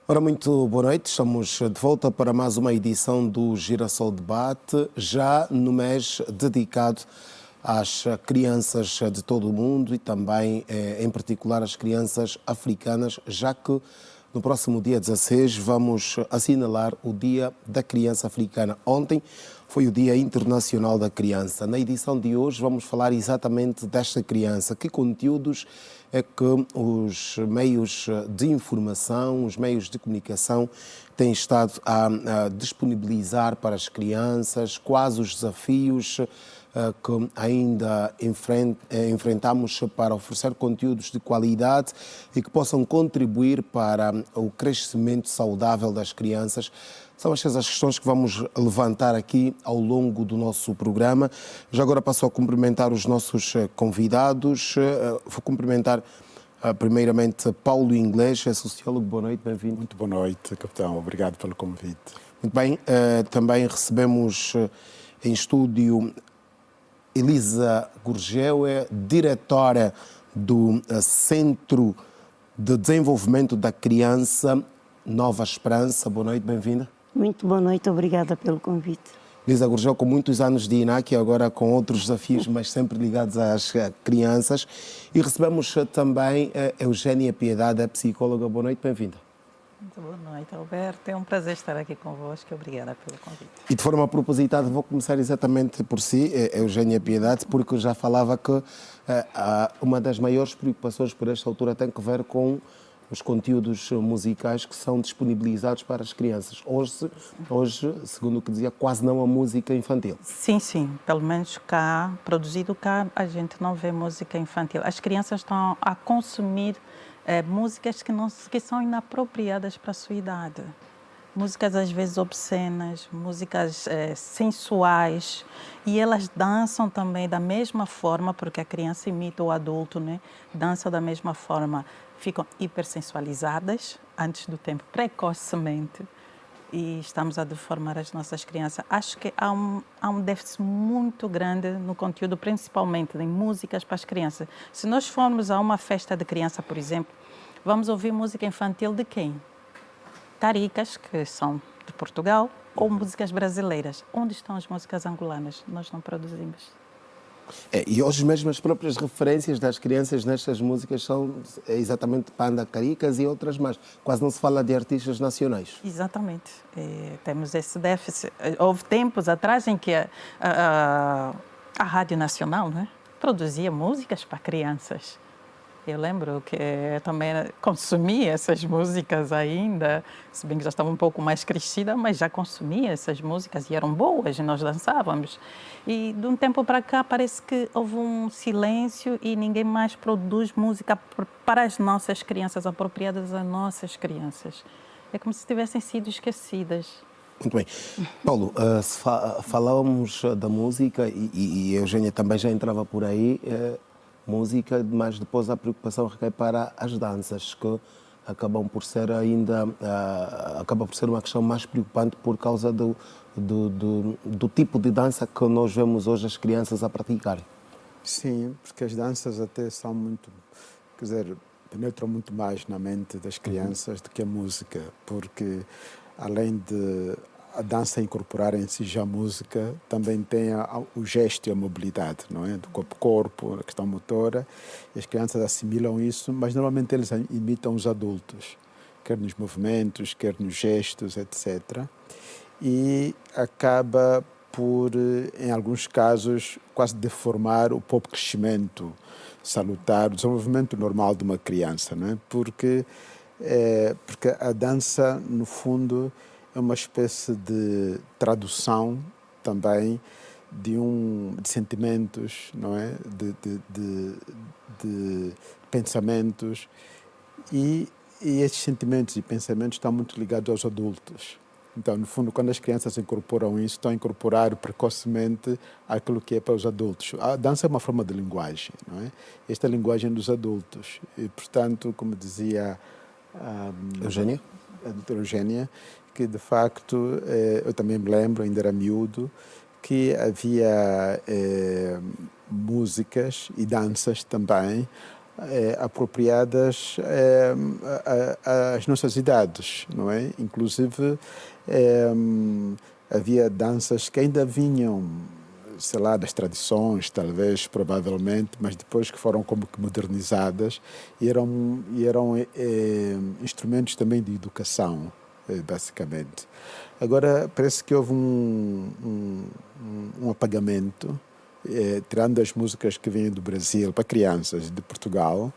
Ora, muito boa noite. Estamos de volta para mais uma edição do Girassol Debate, já no mês dedicado às crianças de todo o mundo e também, em particular, às crianças africanas, já que no próximo dia 16 vamos assinalar o Dia da Criança Africana. Ontem foi o Dia Internacional da Criança. Na edição de hoje vamos falar exatamente desta criança. Que conteúdos é que os meios de informação, os meios de comunicação têm estado a disponibilizar para as crianças? Quais os desafios que ainda enfrentamos para oferecer conteúdos de qualidade e que possam contribuir para o crescimento saudável das crianças? São estas as questões que vamos levantar aqui ao longo do nosso programa. Já agora passo a cumprimentar os nossos convidados. Vou cumprimentar primeiramente Paulo Inglês, é sociólogo. Boa noite, bem-vindo. Muito boa noite, capitão. Obrigado pelo convite. Muito bem. Também recebemos em estúdio Elisa Gurgel, é diretora do Centro de Desenvolvimento da Criança Nova Esperança. Boa noite, bem-vinda. Muito boa noite, obrigada pelo convite. Elisa Gurgel, com muitos anos de INAC, agora com outros desafios, mas sempre ligados às crianças. E recebemos também a Eugénia Piedade, é psicóloga. Boa noite, bem-vinda. Muito boa noite, Alberto. É um prazer estar aqui convosco. Obrigada pelo convite. E de forma propositada, vou começar exatamente por si, Eugénia Piedade, porque já falava que uma das maiores preocupações por esta altura tem que ver com os conteúdos musicais que são disponibilizados para as crianças. Hoje, segundo o que dizia, quase não há música infantil. Sim. Pelo menos cá, produzido cá, a gente não vê música infantil. As crianças estão a consumir músicas que são inapropriadas para a sua idade. Músicas às vezes obscenas, músicas sensuais, e elas dançam também da mesma forma, porque a criança imita o adulto, né? Dançam da mesma forma, ficam hipersensualizadas antes do tempo, precocemente, e estamos a deformar as nossas crianças. Acho que há um déficit muito grande no conteúdo, principalmente em músicas para as crianças. Se nós formos a uma festa de criança, por exemplo, vamos ouvir música infantil de quem? Taricas, que são de Portugal, ou músicas brasileiras. Onde estão as músicas angolanas? Nós não produzimos. E hoje mesmo as próprias referências das crianças nestas músicas são exatamente Panda, Caricas e outras mais. Quase não se fala de artistas nacionais. Exatamente. Temos esse déficit. Houve tempos atrás em que a Rádio Nacional, né, produzia músicas para crianças. Eu lembro que eu também consumia essas músicas ainda, se bem que já estava um pouco mais crescida, mas já consumia essas músicas e eram boas e nós dançávamos. E de um tempo para cá parece que houve um silêncio e ninguém mais produz música para as nossas crianças, apropriadas às nossas crianças. É como se tivessem sido esquecidas. Muito bem. Paulo, falávamos da música e a Eugénia também já entrava por aí. Música, mas depois a preocupação recai para as danças, que acabam por ser uma questão mais preocupante por causa do tipo de dança que nós vemos hoje as crianças a praticarem. Sim, porque as danças até são muito, quer dizer, penetram muito mais na mente das crianças do que a música, porque além de a dança incorporar em si já a música, também tem o gesto e a mobilidade, não é? Do corpo, a questão motora. E as crianças assimilam isso, mas normalmente eles imitam os adultos, quer nos movimentos, quer nos gestos, etc. E acaba por, em alguns casos, quase deformar o próprio crescimento salutar, o desenvolvimento normal de uma criança, não é? Porque a dança, no fundo, é uma espécie de tradução também de sentimentos, não é? De pensamentos. E esses sentimentos e pensamentos estão muito ligados aos adultos. Então, no fundo, quando as crianças incorporam isso, estão a incorporar precocemente aquilo que é para os adultos. A dança é uma forma de linguagem, não é? Esta é a linguagem dos adultos. E, portanto, como dizia a doutora Eugénia, que de facto, eu também me lembro, ainda era miúdo, que havia músicas e danças também apropriadas às nossas idades, não é? Inclusive, havia danças que ainda vinham, sei lá, das tradições, talvez, provavelmente, mas depois que foram como que modernizadas e eram instrumentos também de educação, basicamente. Agora, parece que houve um apagamento, tirando as músicas que vêm do Brasil para crianças, de Portugal,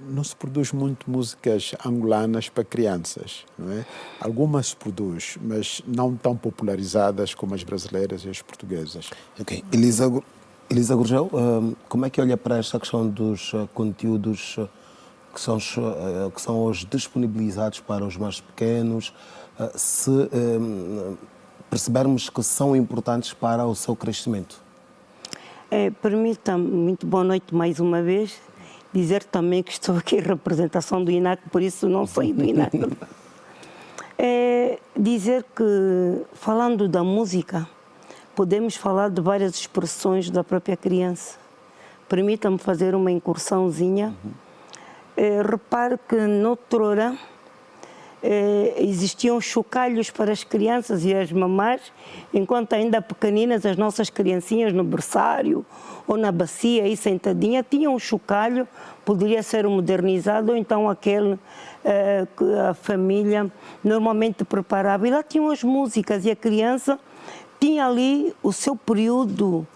não se produz muito músicas angolanas para crianças, não é? Algumas se produz, mas não tão popularizadas como as brasileiras e as portuguesas. Ok. Elisa Gurgel, como é que olha para esta questão dos conteúdos que são hoje disponibilizados para os mais pequenos, se percebermos que são importantes para o seu crescimento? Permita-me, muito boa noite mais uma vez, dizer também que estou aqui em representação do INAC, por isso não saí do INAC. Dizer que, falando da música, podemos falar de várias expressões da própria criança. Permita-me fazer uma incursãozinha. Repare que, noutrora, existiam chocalhos para as crianças e as mamás, enquanto ainda pequeninas, as nossas criancinhas no berçário ou na bacia, aí sentadinha, tinham um chocalho, poderia ser modernizado, ou então aquele que a família normalmente preparava. E lá tinham as músicas e a criança tinha ali o seu período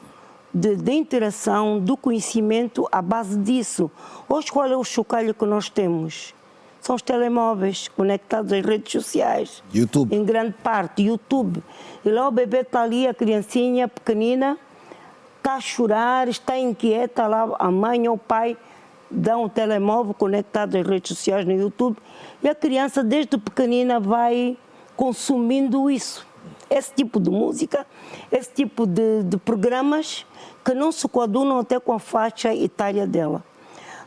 de interação, do conhecimento à base disso. Hoje, qual é o chocalho que nós temos? São os telemóveis conectados às redes sociais. YouTube. Em grande parte, YouTube. E lá o bebê está ali, a criancinha pequenina, está a chorar, está inquieta, lá a mãe ou o pai dão um telemóvel conectado às redes sociais no YouTube e a criança desde pequenina vai consumindo isso. Esse tipo de música, esse tipo de programas que não se coadunam até com a faixa etária dela.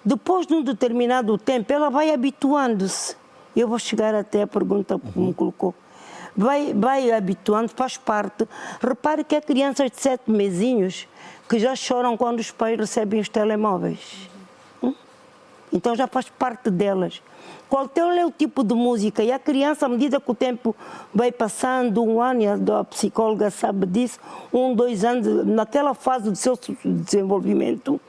Depois de um determinado tempo, ela vai habituando-se. Eu vou chegar até a pergunta que me colocou. Vai habituando, faz parte. Repare que há crianças de 7 mesinhos que já choram quando os pais recebem os telemóveis. Então já faz parte delas. Qual é o tipo de música? E a criança, à medida que o tempo vai passando, 1 ano, e a psicóloga sabe disso, 1, 2 anos, naquela fase do seu desenvolvimento,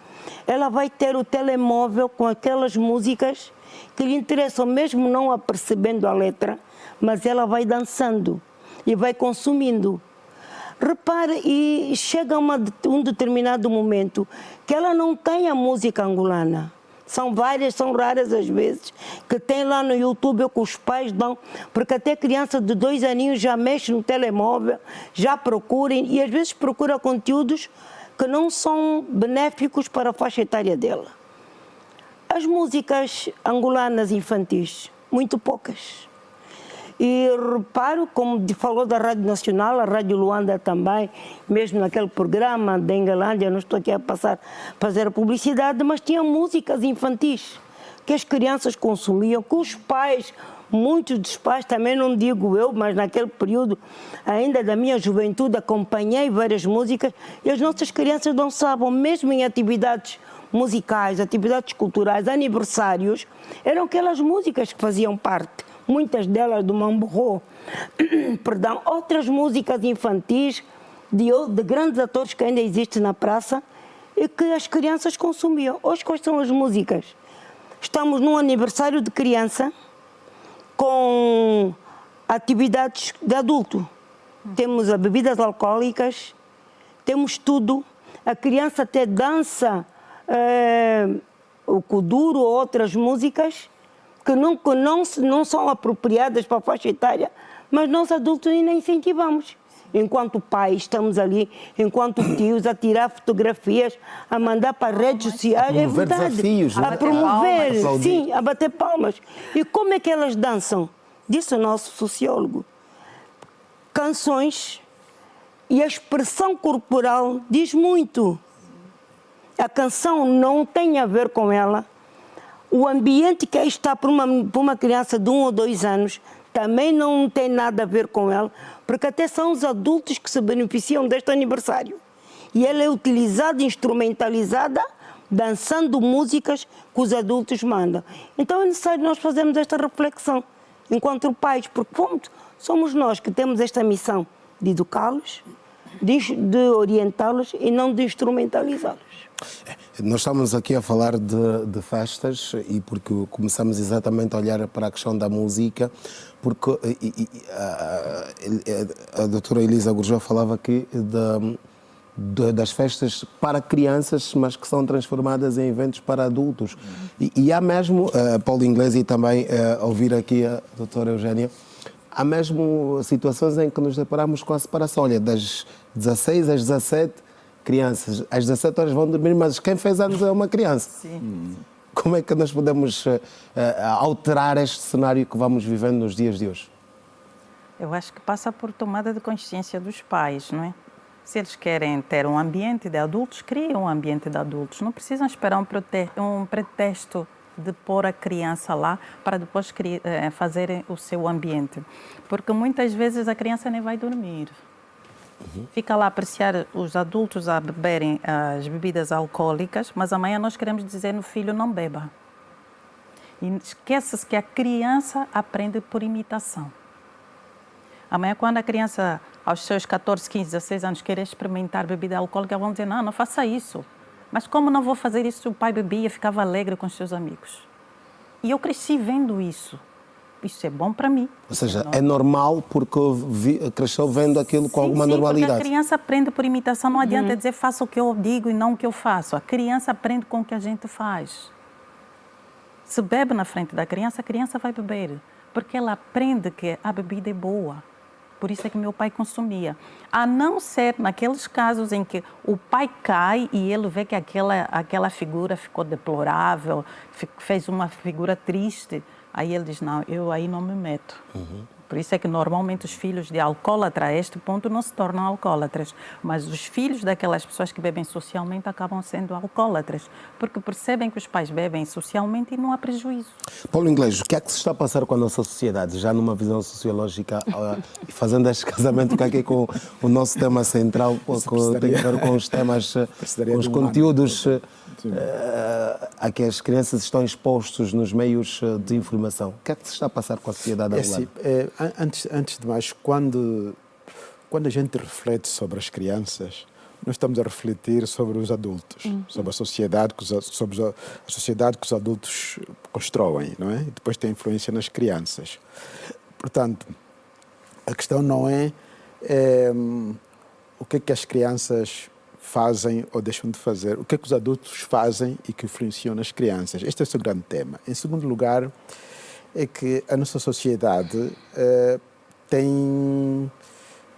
ela vai ter o telemóvel com aquelas músicas que lhe interessam, mesmo não apercebendo a letra, mas ela vai dançando e vai consumindo. Repare, e chega um determinado momento que ela não tem a música angolana. São várias, são raras as vezes, que tem lá no YouTube que os pais dão, porque até criança de 2 aninhos já mexe no telemóvel, já procura, e às vezes procura conteúdos que não são benéficos para a faixa etária dela. As músicas angolanas infantis, muito poucas. E reparo, como falou da Rádio Nacional, a Rádio Luanda também, mesmo naquele programa da Engalândia, não estou aqui a fazer a publicidade, mas tinha músicas infantis que as crianças consumiam, que os pais, muitos dos pais, também não digo eu, mas naquele período, ainda da minha juventude, acompanhei várias músicas e as nossas crianças dançavam, mesmo em atividades musicais, atividades culturais, aniversários, eram aquelas músicas que faziam parte. Muitas delas do Mamborro, perdão, outras músicas infantis de grandes atores que ainda existem na praça e que as crianças consumiam. Hoje, quais são as músicas? Estamos num aniversário de criança com atividades de adulto. Temos as bebidas alcoólicas, temos tudo. A criança até dança o kuduro ou outras músicas que não são apropriadas para a faixa etária, mas nós adultos ainda incentivamos. Enquanto pais estamos ali, enquanto tios, a tirar fotografias, a mandar para as redes sociais, é verdade, desafios, a promover, palmas, sim, a bater palmas. E como é que elas dançam? Disse o nosso sociólogo. Canções e a expressão corporal diz muito. A canção não tem a ver com ela. O ambiente que aí está para uma criança de 1 ou 2 anos também não tem nada a ver com ela, porque até são os adultos que se beneficiam deste aniversário. E ela é utilizada, instrumentalizada, dançando músicas que os adultos mandam. Então é necessário nós fazermos esta reflexão enquanto pais, porque somos nós que temos esta missão de educá-los, de orientá-los e não de instrumentalizá-los. Nós estamos aqui a falar de festas e porque começamos exatamente a olhar para a questão da música, porque a doutora Elisa Gurjó falava aqui das festas para crianças, mas que são transformadas em eventos para adultos. E há mesmo, Paulo Inglês e também ouvir aqui a doutora Eugénia, há mesmo situações em que nos deparamos com a separação. Olha, das 16 às 17, crianças, às 17 horas vão dormir, mas quem fez anos é uma criança. Sim. Como é que nós podemos alterar este cenário que vamos vivendo nos dias de hoje? Eu acho que passa por tomada de consciência dos pais, não é? Se eles querem ter um ambiente de adultos, criem um ambiente de adultos. Não precisam esperar um pretexto de pôr a criança lá para depois fazer o seu ambiente. Porque muitas vezes a criança nem vai dormir. Fica lá a apreciar os adultos a beberem as bebidas alcoólicas, mas amanhã nós queremos dizer no filho não beba. E esquece-se que a criança aprende por imitação. Amanhã, quando a criança, aos seus 14, 15, 16 anos, querer experimentar bebida alcoólica, vão dizer, não faça isso. Mas como não vou fazer isso se o pai bebia e ficava alegre com os seus amigos? E eu cresci vendo isso. Isso é bom para mim. Ou seja, é normal porque cresceu vendo aquilo com alguma normalidade. Porque a criança aprende por imitação. Não adianta dizer faça o que eu digo e não o que eu faço. A criança aprende com o que a gente faz. Se bebe na frente da criança, a criança vai beber. Porque ela aprende que a bebida é boa. Por isso é que meu pai consumia. A não ser naqueles casos em que o pai cai e ele vê que aquela figura ficou deplorável, fez uma figura triste, aí ele diz, não, eu aí não me meto. Por isso é que normalmente os filhos de alcoólatra a este ponto não se tornam alcoólatras, mas os filhos daquelas pessoas que bebem socialmente acabam sendo alcoólatras, porque percebem que os pais bebem socialmente e não há prejuízo. Paulo Inglês, o que é que se está a passar com a nossa sociedade, já numa visão sociológica, fazendo este casamento aqui com o nosso tema central, que tem a ver com os temas, com os conteúdos a que as crianças estão expostos nos meios de informação. O que é que se está a passar com a sociedade angolana? Antes de mais, quando a gente reflete sobre as crianças, nós estamos a refletir sobre os adultos, sobre a sociedade que os adultos constroem, não é? E depois tem influência nas crianças. Portanto, a questão não é o que é que as crianças fazem ou deixam de fazer, o que é que os adultos fazem e que influenciam nas crianças. Este é o seu grande tema. Em segundo lugar, é que a nossa sociedade tem,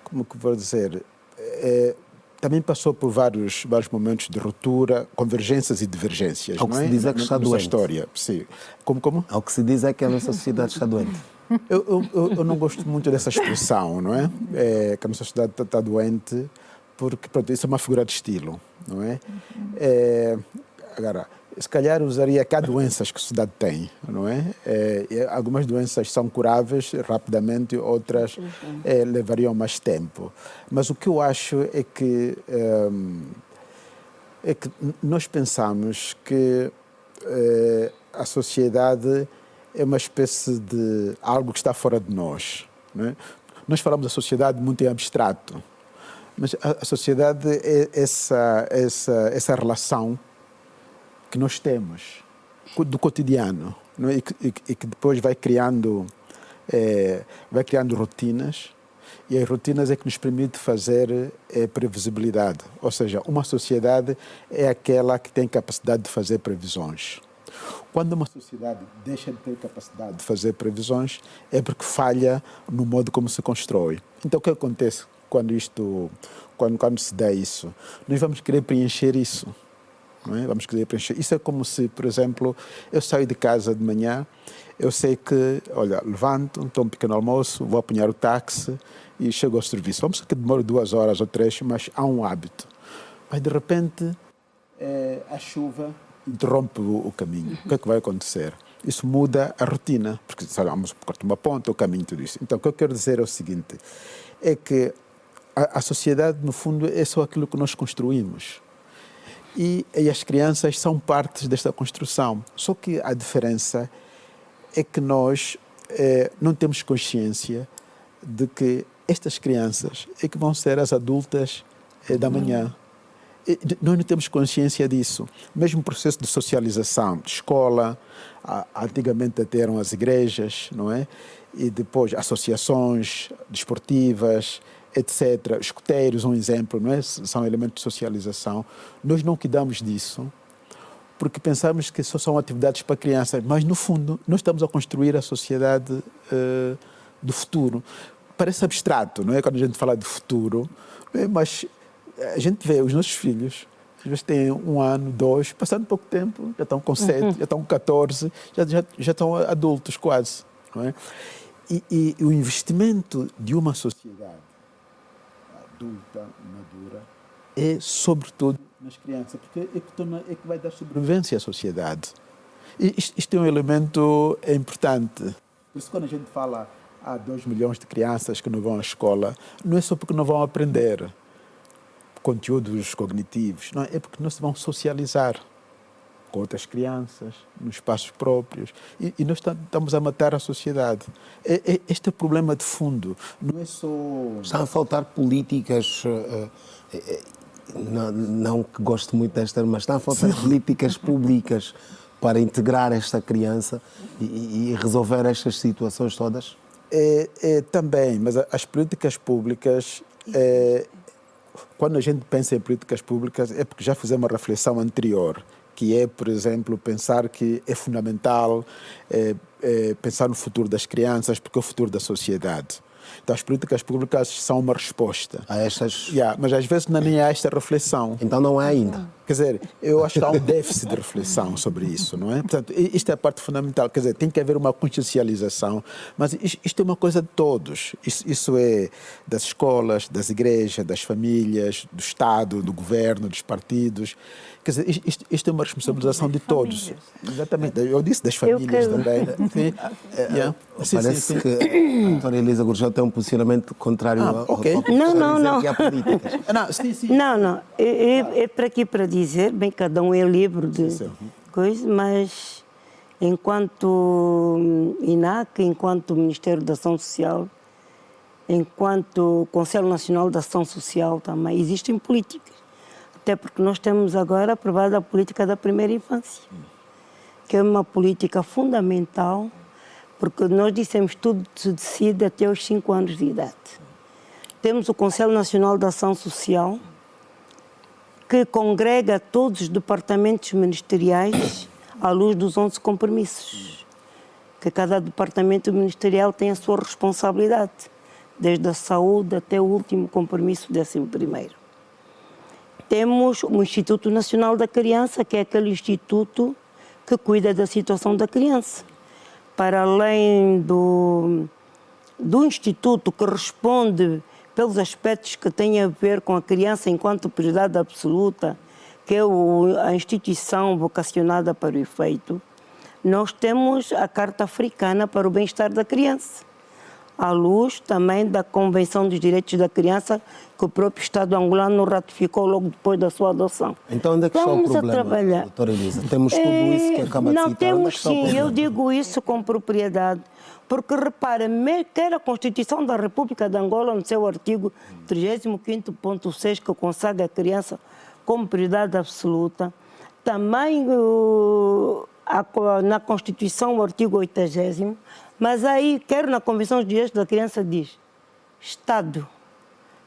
como que vou dizer, também passou por vários momentos de ruptura, convergências e divergências. Ao que se diz é que está doente. História. Sim. Como? Ao que se diz é que a nossa sociedade está doente. Eu não gosto muito dessa expressão, não é? Que a nossa sociedade está doente, porque pronto, isso é uma figura de estilo, não é? Agora, se calhar usaria que há doenças que a sociedade tem, não é? Algumas doenças são curáveis rapidamente, outras levariam mais tempo. Mas o que eu acho é que nós pensamos que a sociedade é uma espécie de algo que está fora de nós, não é? Nós falamos da sociedade muito em abstrato, mas a sociedade é essa relação que nós temos do cotidiano, não é? E que depois vai criando rotinas, e as rotinas é que nos permite fazer previsibilidade. Ou seja, uma sociedade é aquela que tem capacidade de fazer previsões. Quando uma sociedade deixa de ter capacidade de fazer previsões, é porque falha no modo como se constrói. Então, o que acontece quando se dá isso? Nós vamos querer preencher isso. Não é? Vamos querer preencher. Isso é como se, por exemplo, eu saio de casa de manhã, eu sei que, olha, levanto, tomo um pequeno almoço, vou apanhar o táxi e chego ao serviço. Vamos que demore 2 horas ou 3, mas há um hábito. Mas, de repente, a chuva interrompe o caminho. O que é que vai acontecer? Isso muda a rotina, porque, sabe, vamos cortar uma ponta, o caminho, tudo isso. Então, o que eu quero dizer é o seguinte, é que a sociedade, no fundo, é só aquilo que nós construímos. E as crianças são partes desta construção. Só que a diferença é que nós não temos consciência de que estas crianças é que vão ser as adultas da manhã. Nós não temos consciência disso. Mesmo o processo de socialização, de escola, antigamente até eram as igrejas, não é? E depois associações desportivas, etc. Escuteiros, um exemplo, não é? São elementos de socialização. Nós não cuidamos disso porque pensamos que só são atividades para crianças, mas no fundo nós estamos a construir a sociedade do futuro. Parece abstrato, não é? Quando a gente fala de futuro, mas a gente vê os nossos filhos, às vezes têm 1 ano, 2, passando pouco tempo, já estão com 7, já estão com 14, já estão adultos quase. Não é? E o investimento de uma sociedade adulta, madura, é sobretudo nas crianças, porque é que vai dar sobrevivência à sociedade. E isto é um elemento importante. Por isso, quando a gente fala 2 milhões de crianças que não vão à escola, não é só porque não vão aprender conteúdos cognitivos, não, é porque não se vão socializar com outras crianças, nos espaços próprios. E nós estamos a matar a sociedade. Este é o problema de fundo. Não é só... Está a faltar políticas, não que gosto muito desta, mas está a faltar políticas públicas para integrar esta criança e resolver estas situações todas? Também, mas as políticas públicas... Quando a gente pensa em políticas públicas, é porque já fizemos uma reflexão anterior, que é, por exemplo, pensar que é fundamental pensar no futuro das crianças, porque é o futuro da sociedade. Então, as políticas públicas são uma resposta. A estas... Mas às vezes não nem há esta reflexão. Então não é ainda. Quer dizer, eu acho que há um déficit de reflexão sobre isso, não é? Portanto, isto é a parte fundamental. Quer dizer, tem que haver uma consciencialização, mas isto é uma coisa de todos. Isso é das escolas, das igrejas, das famílias, do Estado, do governo, dos partidos. Quer dizer, isto é uma responsabilização de todos. Exatamente. Eu disse das famílias também. Parece que a doutora Elisa Gurgel tem um posicionamento contrário ao Não. que há políticas. Não. É para aqui para dizer, bem, cada um é livre de coisas, mas enquanto INAC, enquanto Ministério da Ação Social, enquanto Conselho Nacional da Ação Social também, existem políticas. Até porque nós temos agora aprovada a política da primeira infância, que é uma política fundamental, porque nós dissemos tudo se decide até os 5 anos de idade. Temos o Conselho Nacional da Ação Social, que congrega todos os departamentos ministeriais à luz dos 11 compromissos, que cada departamento ministerial tem a sua responsabilidade, desde a saúde até o último compromisso, 11º. Temos o Instituto Nacional da Criança, que é aquele instituto que cuida da situação da criança. Para além do instituto que responde pelos aspectos que têm a ver com a criança enquanto prioridade absoluta, que é a instituição vocacionada para o efeito, nós temos a Carta Africana para o Bem-Estar da Criança, à luz também da Convenção dos Direitos da Criança, que o próprio Estado angolano ratificou logo depois da sua adoção. Então, onde é que está o problema, doutora Elisa? Temos tudo isso que acaba de citar? Não, temos sim, eu digo isso com propriedade, porque, repara, quer a Constituição da República de Angola, no seu artigo 35º.6, que consagra a criança como prioridade absoluta, também na Constituição, o artigo 80º, mas aí, quer na Convenção dos Direitos da Criança, diz Estado,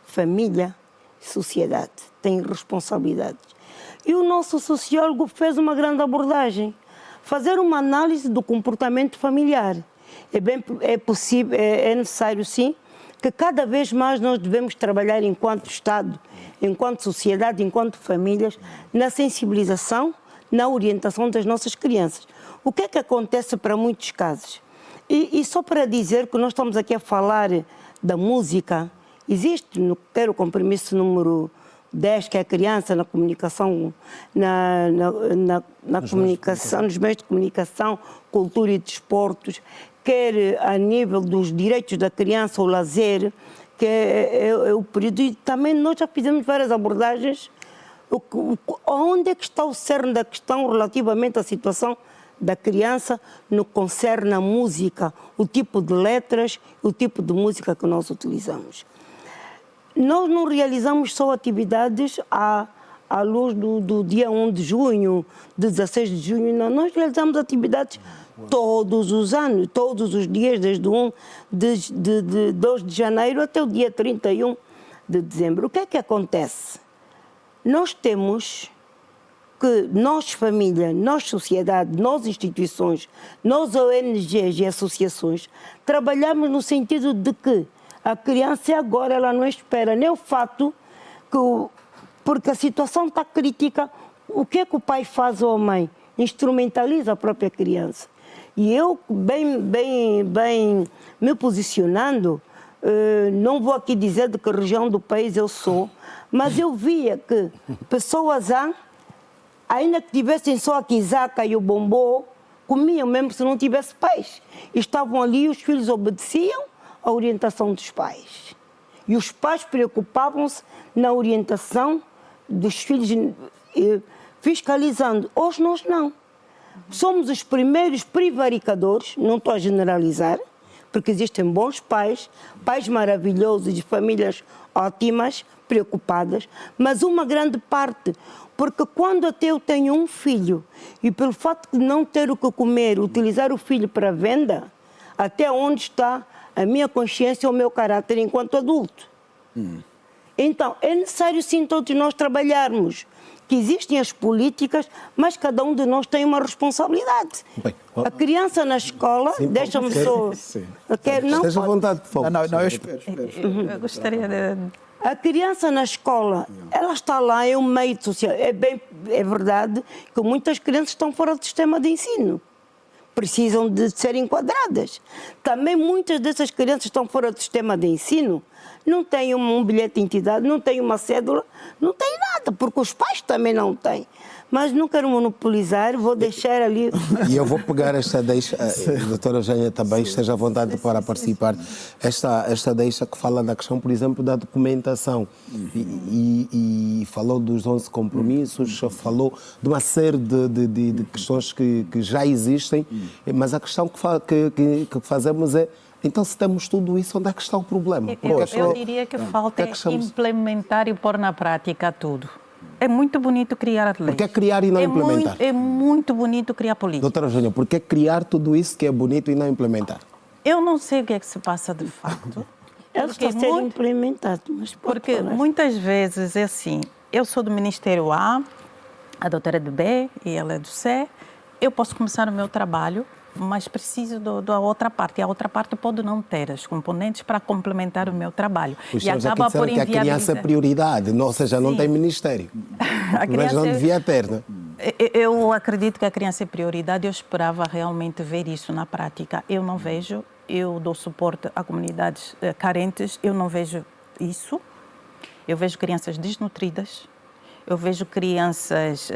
família, sociedade, têm responsabilidades. E o nosso sociólogo fez uma grande abordagem, fazer uma análise do comportamento familiar. É necessário, sim, que cada vez mais nós devemos trabalhar enquanto Estado, enquanto sociedade, enquanto famílias, na sensibilização, na orientação das nossas crianças. O que é que acontece para muitos casos? E só para dizer que nós estamos aqui a falar da música, existe o compromisso número 10, que é a criança na comunicação, comunicação, nos meios de comunicação, cultura e desportos, quer a nível dos direitos da criança, o lazer, que é o período. E também nós já fizemos várias abordagens Onde é que está o cerne da questão relativamente à situação da criança no que concerne à música, o tipo de letras, o tipo de música que nós utilizamos? Nós não realizamos só atividades à luz do dia 1 de junho, de 16 de junho, não. Nós realizamos atividades todos os anos, todos os dias, desde o 1 de 2 de janeiro até o dia 31 de dezembro. O que é que acontece? Nós temos que, nós família, nós sociedade, nós instituições, nós ONGs e associações, trabalhamos no sentido de que a criança agora ela não espera nem o fato que, porque a situação está crítica, o que é que o pai faz ou a mãe? Instrumentaliza a própria criança. E eu, bem me posicionando, não vou aqui dizer de que região do país eu sou, mas eu via que pessoas, ainda que tivessem só a quizaca e o bombô, comiam mesmo se não tivesse pais. Estavam ali e os filhos obedeciam à orientação dos pais. E os pais preocupavam-se na orientação dos filhos, fiscalizando. Hoje nós não. Somos os primeiros prevaricadores, não estou a generalizar, porque existem bons pais, pais maravilhosos de famílias ótimas, preocupadas, mas uma grande parte, porque quando até eu tenho um filho e pelo fato de não ter o que comer, utilizar o filho para venda, até onde está a minha consciência ou o meu caráter enquanto adulto? Então, é necessário sim todos nós trabalharmos, que existem as políticas, mas cada um de nós tem uma responsabilidade. Bem, a criança na escola, deixa-me só... Esteja à vontade, por favor. Não, eu espero. Eu gostaria de... A criança na escola, ela está lá, é um meio social. É verdade que muitas crianças estão fora do sistema de ensino. Precisam de ser enquadradas. Também muitas dessas crianças estão fora do sistema de ensino, não têm um bilhete de identidade, não têm uma cédula, não têm nada, porque os pais também não têm. Mas não quero monopolizar, vou deixar ali... E eu vou pegar esta deixa, a doutora Eugênia também esteja à vontade para participar, esta deixa que fala da questão, por exemplo, da documentação. E falou dos 11 compromissos, falou de uma série de questões que já existem, mas a questão que fazemos é, então, se temos tudo isso, onde é que está o problema? Eu diria que falta implementar e pôr na prática tudo. É muito bonito criar leis. Por que criar e não implementar? É muito bonito criar política. Doutora Eugênia, por que criar tudo isso que é bonito e não implementar? Eu não sei o que é que se passa de facto. Está a ser implementado. Mas porque muitas vezes é assim, eu sou do Ministério A doutora é do B e ela é do C, eu posso começar o meu trabalho, mas preciso da outra parte. E a outra parte pode não ter as componentes para complementar o meu trabalho. E acaba por inviabilizar. Que a criança é prioridade, ou seja, não tem ministério. Mas não devia ter, né? Eu acredito que a criança é prioridade. Eu esperava realmente ver isso na prática. Eu não vejo. Eu dou suporte a comunidades carentes. Eu não vejo isso. Eu vejo crianças desnutridas. Eu vejo crianças...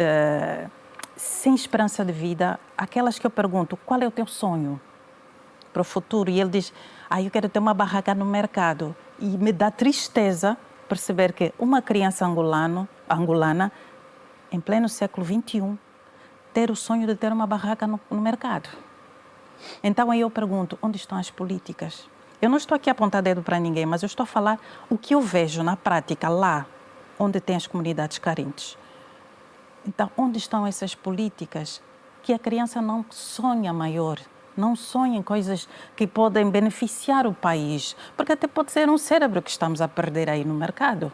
sem esperança de vida, aquelas que eu pergunto, qual é o teu sonho para o futuro? E ele diz, eu quero ter uma barraca no mercado. E me dá tristeza perceber que uma criança angolana, em pleno século XXI, ter o sonho de ter uma barraca no mercado. Então aí eu pergunto, onde estão as políticas? Eu não estou aqui a apontar dedo para ninguém, mas eu estou a falar o que eu vejo na prática lá, onde tem as comunidades carentes. Então, onde estão essas políticas que a criança não sonha maior, não sonha em coisas que podem beneficiar o país? Porque até pode ser um cérebro que estamos a perder aí no mercado.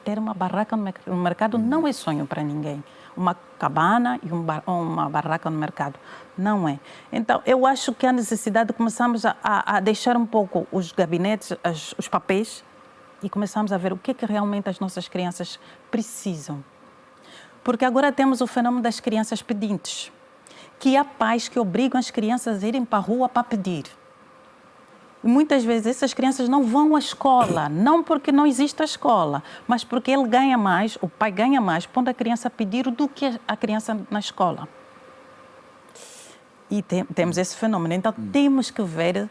Ter uma barraca no mercado não é sonho para ninguém. Uma cabana e uma barraca no mercado, não é. Então, eu acho que há necessidade de começarmos a deixar um pouco os gabinetes, os papéis, e começarmos a ver o que é que realmente as nossas crianças precisam. Porque agora temos o fenômeno das crianças pedintes, que há pais que obrigam as crianças a irem para a rua para pedir. E muitas vezes essas crianças não vão à escola, não porque não existe a escola, mas porque ele ganha mais, o pai ganha mais, pondo a criança a pedir do que a criança na escola. E temos esse fenômeno. Então temos que ver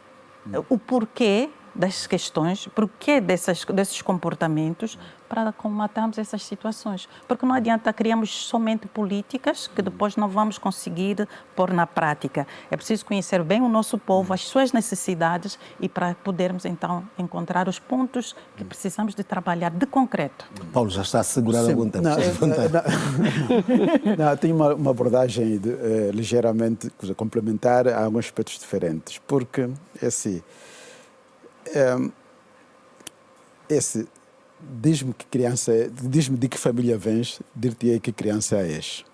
o porquê das questões, porquê desses comportamentos, para combatermos essas situações. Porque não adianta criarmos somente políticas que depois não vamos conseguir pôr na prática. É preciso conhecer bem o nosso povo, as suas necessidades, e para podermos então encontrar os pontos que precisamos de trabalhar de concreto. Paulo, já está a segurar algum tempo. Tem uma abordagem ligeiramente complementar a alguns aspectos diferentes, porque é assim, diz-me que criança é, diz-me de que família vens, dir-te-ei que criança és,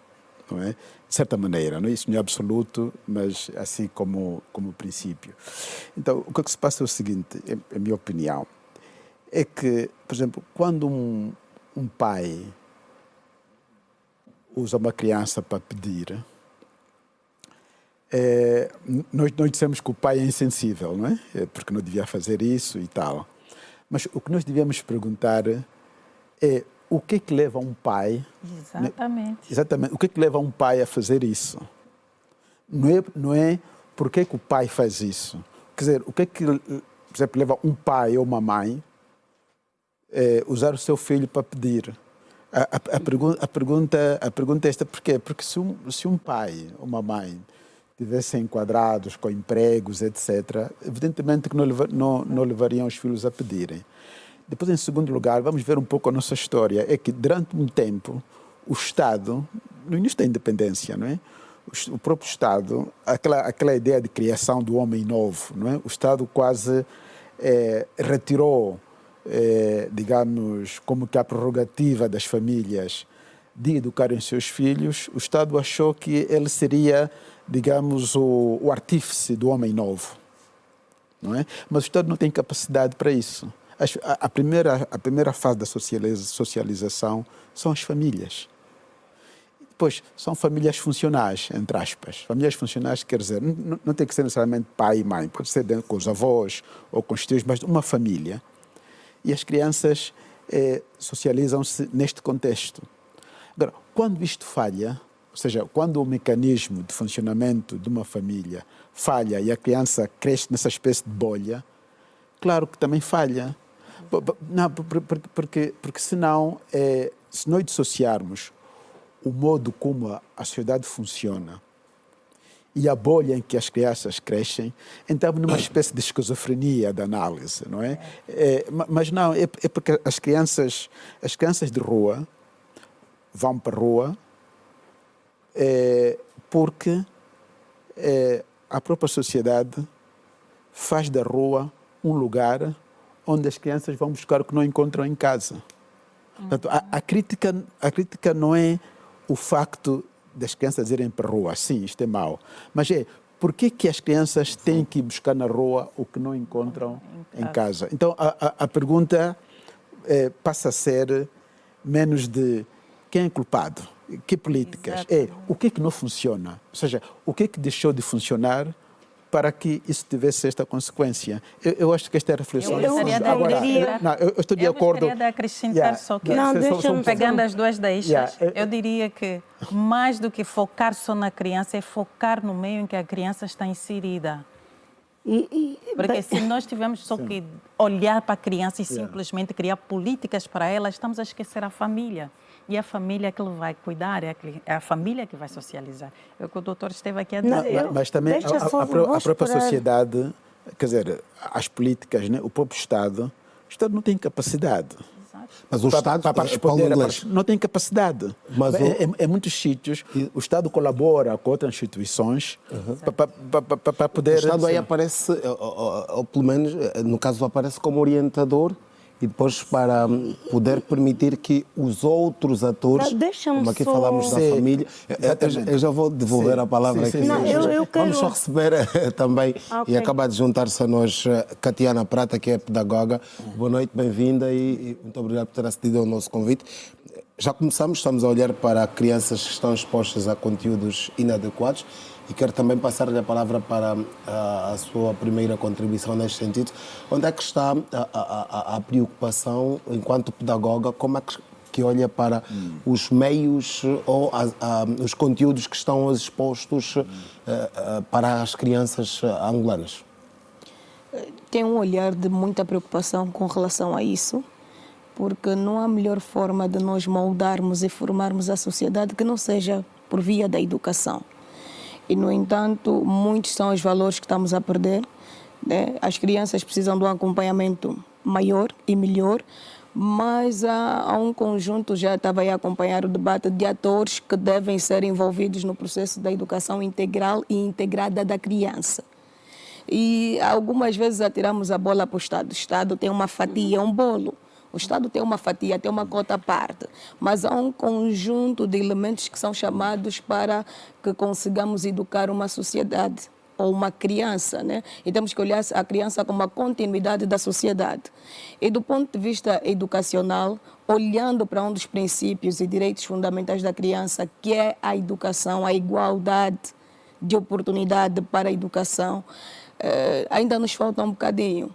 não é? De certa maneira, não é? Isso não é absoluto, mas assim como princípio. Então, o que se passa é o seguinte, a minha opinião, é que, por exemplo, quando um pai usa uma criança para pedir, nós dissemos que o pai é insensível, não é? Porque não devia fazer isso e tal. Mas o que nós devíamos perguntar é o que é que leva um pai... Exatamente. O que é que leva um pai a fazer isso? Não é por que o pai faz isso. Quer dizer, o que é que, por exemplo, leva um pai ou uma mãe usar o seu filho para pedir? A pergunta é esta, por quê? Porque se um pai ou uma mãe estivessem enquadrados com empregos, etc., evidentemente que não levariam os filhos a pedirem. Depois, em segundo lugar, vamos ver um pouco a nossa história. É que, durante um tempo, o Estado, no início da independência, não é? O próprio Estado, aquela ideia de criação do homem novo, não é? O Estado quase retirou, digamos, como que a prerrogativa das famílias de educarem seus filhos. O Estado achou que ele seria, digamos, o artífice do homem novo, não é? Mas o Estado não tem capacidade para isso. A primeira fase da socialização são as famílias. Depois, são famílias funcionais, entre aspas. Famílias funcionais quer dizer, não tem que ser necessariamente pai e mãe, pode ser com os avós ou com os tios, mas uma família. E as crianças socializam-se neste contexto. Agora, quando isto falha, ou seja, quando o mecanismo de funcionamento de uma família falha e a criança cresce nessa espécie de bolha, claro que também falha. Não, porque senão, se nós dissociarmos o modo como a sociedade funciona e a bolha em que as crianças crescem, entramos numa espécie de esquizofrenia da análise, não é? Mas não, é porque as crianças de rua vão para a rua porque a própria sociedade faz da rua um lugar onde as crianças vão buscar o que não encontram em casa. Portanto, a crítica não é o facto das crianças irem para a rua, sim, isto é mau, mas por que as crianças têm que ir buscar na rua o que não encontram em casa? Então, a pergunta passa a ser menos de quem é culpado, que políticas, o que é que não funciona, ou seja, o que é que deixou de funcionar para que isso tivesse esta consequência. Eu acho que esta é a reflexão. Eu estou de acordo. Eu gostaria de acrescentar só que, pegando as duas deixas, eu diria que mais do que focar só na criança, é focar no meio em que a criança está inserida. Porque se nós tivermos só que olhar para a criança e simplesmente criar políticas para ela, estamos a esquecer a família. E a família que ele vai cuidar, é a família que vai socializar. É o que o doutor esteve aqui a dizer. Mas também a própria sociedade, quer dizer, as políticas, né? O próprio Estado não tem capacidade. Mas o Estado, para responder, não tem capacidade. Mas em muitos sítios, o Estado colabora com outras instituições para poder... O Estado aí aparece, ou pelo menos, no caso, aparece como orientador e depois para poder permitir que os outros atores, como aqui falamos da família, eu já vou devolver a palavra aqui. Vamos só receber também, e acaba de juntar-se a nós, Catiana Prata, que é pedagoga. Boa noite, bem-vinda e muito obrigado por ter acedido ao nosso convite. Já começamos, estamos a olhar para crianças que estão expostas a conteúdos inadequados e quero também passar-lhe a palavra para a sua primeira contribuição neste sentido. Onde é que está a preocupação, enquanto pedagoga, como é que olha para os meios ou os conteúdos que estão expostos para as crianças angolanas? tenho um olhar de muita preocupação com relação a isso, porque não há melhor forma de nós moldarmos e formarmos a sociedade que não seja por via da educação. E, no entanto, muitos são os valores que estamos a perder, né? As crianças precisam de um acompanhamento maior e melhor, mas há um conjunto, já estava aí a acompanhar o debate, de atores que devem ser envolvidos no processo da educação integral e integrada da criança. E algumas vezes atiramos a bola para o Estado. O Estado tem uma fatia, um bolo. O Estado tem uma fatia, tem uma cota à parte, mas há um conjunto de elementos que são chamados para que consigamos educar uma sociedade ou uma criança, né? E temos que olhar a criança como uma continuidade da sociedade. E do ponto de vista educacional, olhando para um dos princípios e direitos fundamentais da criança, que é a educação, a igualdade de oportunidade para a educação, ainda nos falta um bocadinho.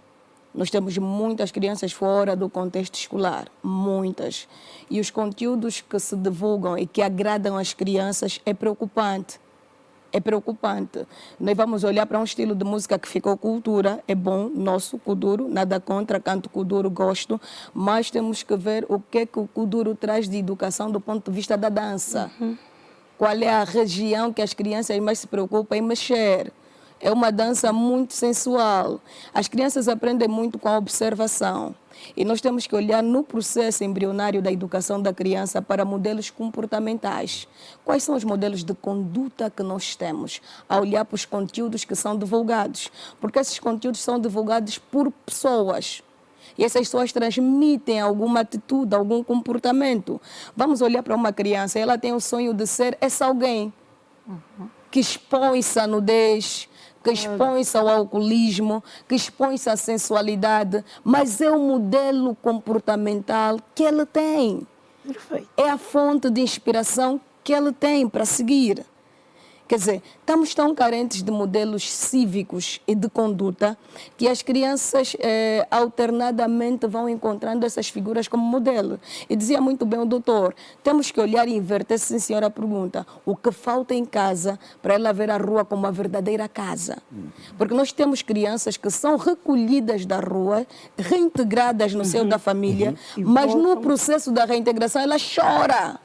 Nós temos muitas crianças fora do contexto escolar, muitas. E os conteúdos que se divulgam e que agradam as crianças é preocupante. É preocupante. Nós vamos olhar para um estilo de música que ficou cultura, é bom, nosso, Kuduro, nada contra, canto Kuduro, gosto, mas temos que ver o que o Kuduro traz de educação do ponto de vista da dança. Qual é a região que as crianças mais se preocupam em mexer. É uma dança muito sensual. As crianças aprendem muito com a observação. E nós temos que olhar no processo embrionário da educação da criança para modelos comportamentais. Quais são os modelos de conduta que nós temos a olhar para os conteúdos que são divulgados? Porque esses conteúdos são divulgados por pessoas. E essas pessoas transmitem alguma atitude, algum comportamento. Vamos olhar para uma criança, ela tem o sonho de ser esse alguém que expõe-se à nudez, que expõe-se ao alcoolismo, que expõe-se à sensualidade, mas é o modelo comportamental que ele tem. Perfeito. É a fonte de inspiração que ele tem para seguir. Quer dizer, estamos tão carentes de modelos cívicos e de conduta que as crianças alternadamente vão encontrando essas figuras como modelo. E dizia muito bem o doutor, temos que olhar e inverter, sim senhora, a pergunta, o que falta em casa para ela ver a rua como uma verdadeira casa. Porque nós temos crianças que são recolhidas da rua, reintegradas no seio da família, mas no processo da reintegração ela chora.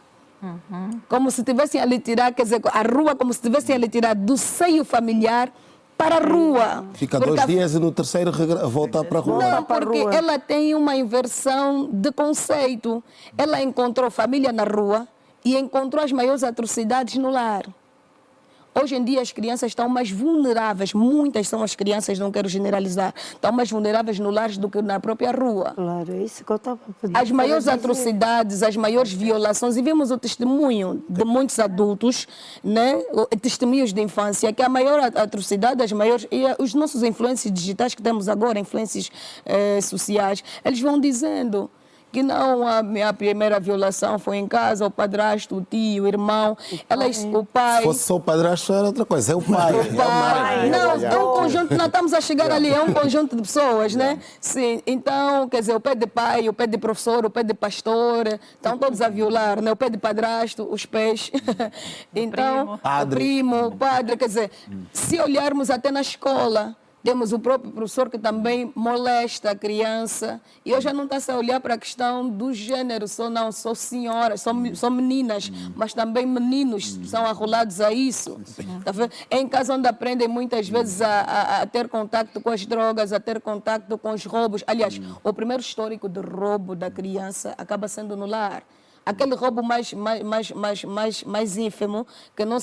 Como se tivessem a lhe tirar, quer dizer, a rua como se tivessem a lhe tirar do seio familiar para a rua. Fica 2 dias e no terceiro volta para a rua. Não, porque ela tem uma inversão de conceito. Ela encontrou família na rua e encontrou as maiores atrocidades no lar. Hoje em dia as crianças estão mais vulneráveis, muitas são as crianças, não quero generalizar, estão mais vulneráveis no lar do que na própria rua. Claro, é isso que eu estava pedindo. As maiores atrocidades, as maiores violações, e vemos o testemunho de muitos adultos, né? Testemunhos de infância, que a maior atrocidade, as maiores, e os nossos influências digitais que temos agora, influências sociais, eles vão dizendo que não, a minha primeira violação foi em casa, o padrasto, o tio, o irmão, o pai. Se fosse só o padrasto era outra coisa, é o pai. O pai. Não, é um conjunto, não estamos a chegar ali, é um conjunto de pessoas, né? Sim, então, quer dizer, o pé de pai, o pé de professor, o pé de pastor, estão todos a violar, né? O pé de padrasto, os pés. Então, o primo, o padre, quer dizer, se olharmos até na escola, temos o próprio professor que também molesta a criança. E hoje já não está a olhar para a questão do gênero, só senhoras, só meninas, mas também meninos são arrolados a isso. Tá vendo? É em casa onde aprendem muitas vezes a ter contato com as drogas, a ter contato com os roubos. Aliás, o primeiro histórico de roubo da criança acaba sendo no lar. Aquele roubo mais ínfimo, que não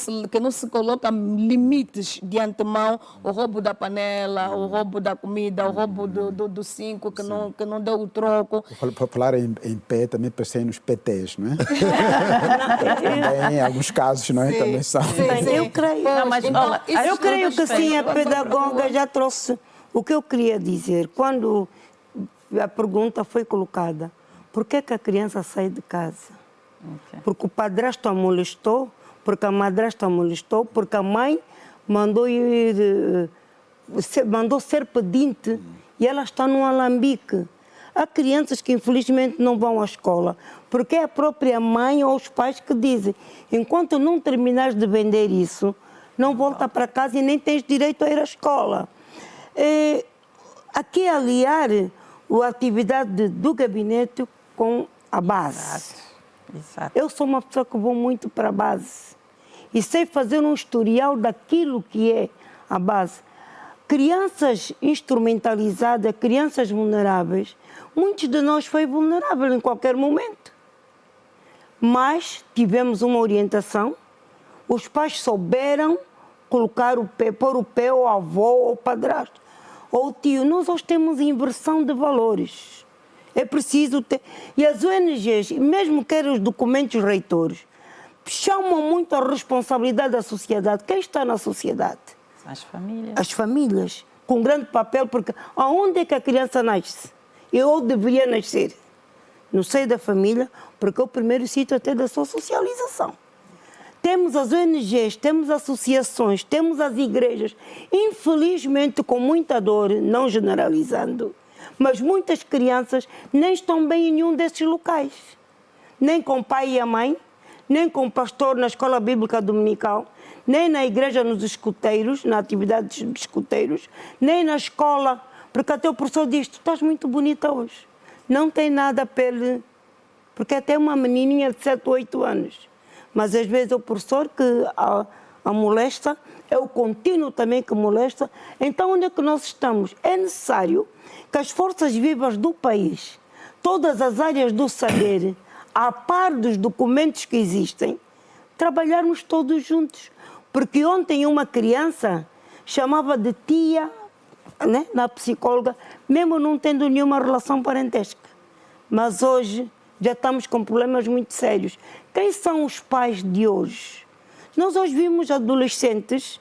se coloca limites de antemão, o roubo da panela, o roubo da comida, o roubo do 5, que não deu o troco. Para falar em pé, também pensei nos PTs, não é? Também, em alguns casos, não é? Também são. Sim. Eu creio. Não, mas, olha, Eu creio que sim, a pedagoga já trouxe o que eu queria dizer. Quando a pergunta foi colocada, por que a criança sai de casa? Okay. Porque o padrasto a molestou, porque a madrasta a molestou, porque a mãe mandou ser pedinte e ela está num alambique. Há crianças que infelizmente não vão à escola, porque é a própria mãe ou os pais que dizem, enquanto não terminares de vender isso, não volta para casa e nem tens direito a ir à escola. aqui aliar a atividade do gabinete com a base. Exato. Eu sou uma pessoa que vou muito para a base e sei fazer um historial daquilo que é a base. Crianças instrumentalizadas, crianças vulneráveis, muitos de nós foi vulnerável em qualquer momento. Mas tivemos uma orientação, os pais souberam colocar o pé, pôr o pé ao avô ou ao padrasto. Ou tio, nós hoje temos inversão de valores. É preciso ter... E as ONGs, mesmo que os documentos reitores, chamam muito a responsabilidade da sociedade. Quem está na sociedade? As famílias. As famílias, com grande papel, porque aonde é que a criança nasce? Eu deveria nascer no seio da família, porque é o primeiro sítio até da sua socialização. Temos as ONGs, temos associações, temos as igrejas, infelizmente com muita dor, não generalizando, mas muitas crianças nem estão bem em nenhum desses locais. Nem com o pai e a mãe, nem com o pastor na escola bíblica dominical, nem na igreja nos escuteiros, na atividade dos escuteiros, nem na escola, porque até o professor diz, tu estás muito bonita hoje. Não tem nada pele, porque até uma menininha de 7 ou 8 anos. Mas às vezes é o professor que a molesta, é o contínuo também que molesta. Então onde é que nós estamos? É necessário que as forças vivas do país, todas as áreas do saber, a par dos documentos que existem, trabalharmos todos juntos. Porque ontem uma criança chamava de tia, né, na psicóloga, mesmo não tendo nenhuma relação parentesca. Mas hoje já estamos com problemas muito sérios. Quem são os pais de hoje? Nós hoje vimos adolescentes,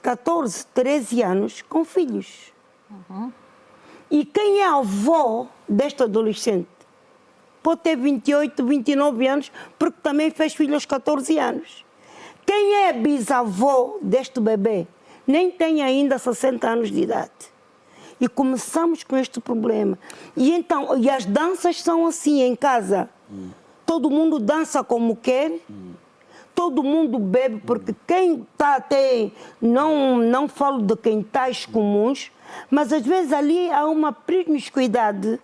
14, 13 anos, com filhos. E quem é a avó deste adolescente? Pode ter 28, 29 anos, porque também fez filho aos 14 anos. Quem é bisavô deste bebê? Nem tem ainda 60 anos de idade. E começamos com este problema. E então, e as danças são assim em casa. Todo mundo dança como quer. Todo mundo bebe, porque quem está até... Não falo de quem tais comuns, mas às vezes ali há uma promiscuidade,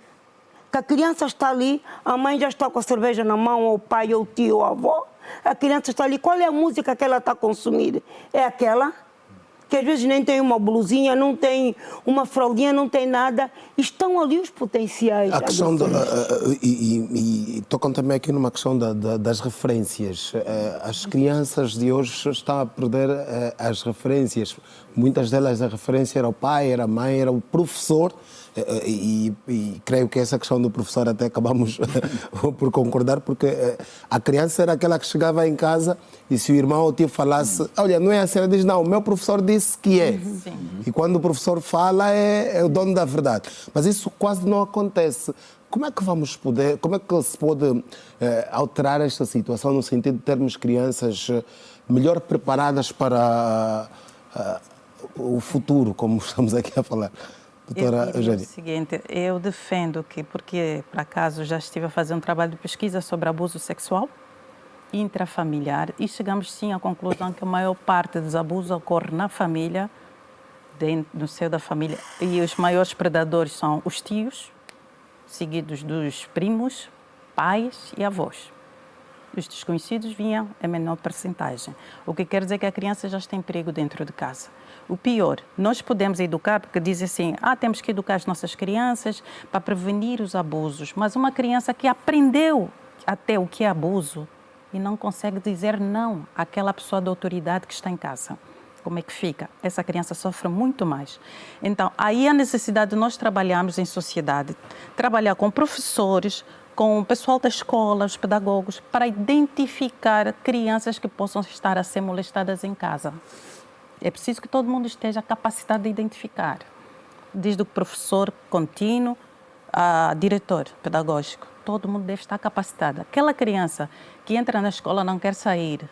que a criança está ali, a mãe já está com a cerveja na mão, ou o pai, ou o tio, ou a avó. A criança está ali, qual é a música que ela está a consumir? É aquela que às vezes nem tem uma blusinha, não tem uma fraldinha, não tem nada. Estão ali os potenciais. A questão e tocam também aqui numa questão das referências. As crianças de hoje estão a perder as referências. Muitas delas a referência era o pai, era a mãe, era o professor. E creio que essa questão do professor até acabamos por concordar, porque a criança era aquela que chegava em casa e se o irmão ou o tio falasse, olha, não é assim, ela diz, não, o meu professor disse que é. Sim. E quando o professor fala é o dono da verdade. Mas isso quase não acontece. Como é que vamos poder, como é que se pode alterar esta situação no sentido de termos crianças melhor preparadas para o futuro, como estamos aqui a falar? Doutora Eugénia. O seguinte, eu defendo que, porque por acaso já estive a fazer um trabalho de pesquisa sobre abuso sexual intrafamiliar e chegamos sim à conclusão que a maior parte dos abusos ocorre na família, no seio da família, e os maiores predadores são os tios, seguidos dos primos, pais e avós. Os desconhecidos vinham em menor percentagem, o que quer dizer que a criança já está em perigo dentro de casa. O pior, nós podemos educar, porque dizem assim, temos que educar as nossas crianças para prevenir os abusos, mas uma criança que aprendeu até o que é abuso e não consegue dizer não àquela pessoa de autoridade que está em casa, como é que fica? Essa criança sofre muito mais. Então, aí a necessidade de nós trabalharmos em sociedade, trabalhar com professores, com o pessoal da escola, os pedagogos, para identificar crianças que possam estar a ser molestadas em casa. É preciso que todo mundo esteja capacitado de identificar, desde o professor contínuo a diretor pedagógico. Todo mundo deve estar capacitado. Aquela criança que entra na escola não quer sair,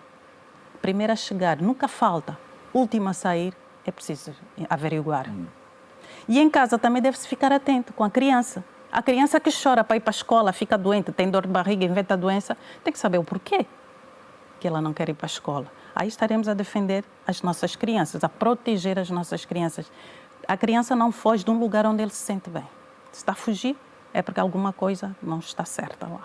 primeira a chegar, nunca falta, última a sair, é preciso averiguar. E em casa também deve-se ficar atento com a criança. A criança que chora para ir para a escola, fica doente, tem dor de barriga, inventa a doença, tem que saber o porquê que ela não quer ir para a escola. Aí estaremos a defender as nossas crianças, a proteger as nossas crianças. A criança não foge de um lugar onde ele se sente bem. Se está a fugir, é porque alguma coisa não está certa lá.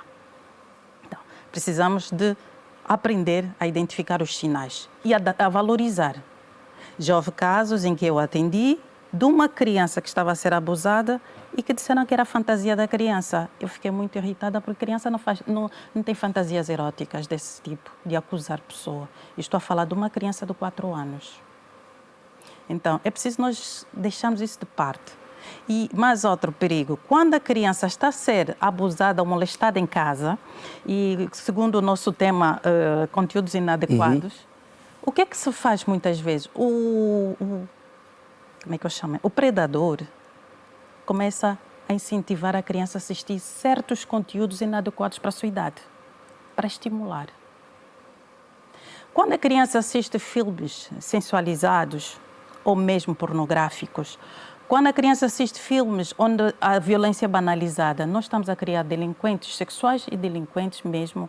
Então, precisamos de aprender a identificar os sinais e a valorizar. Já houve casos em que eu atendi de uma criança que estava a ser abusada e que disseram que era a fantasia da criança. Eu fiquei muito irritada porque a criança não tem fantasias eróticas desse tipo, de acusar pessoa. Estou a falar de uma criança de 4 anos. Então, é preciso nós deixarmos isso de parte. E mais outro perigo, quando a criança está a ser abusada ou molestada em casa, e segundo o nosso tema, conteúdos inadequados, o que é que se faz muitas vezes? Como é que eu chamo? O predador começa a incentivar a criança a assistir certos conteúdos inadequados para a sua idade, para estimular. Quando a criança assiste filmes sensualizados ou mesmo pornográficos, quando a criança assiste filmes onde a violência é banalizada, nós estamos a criar delinquentes sexuais e delinquentes mesmo,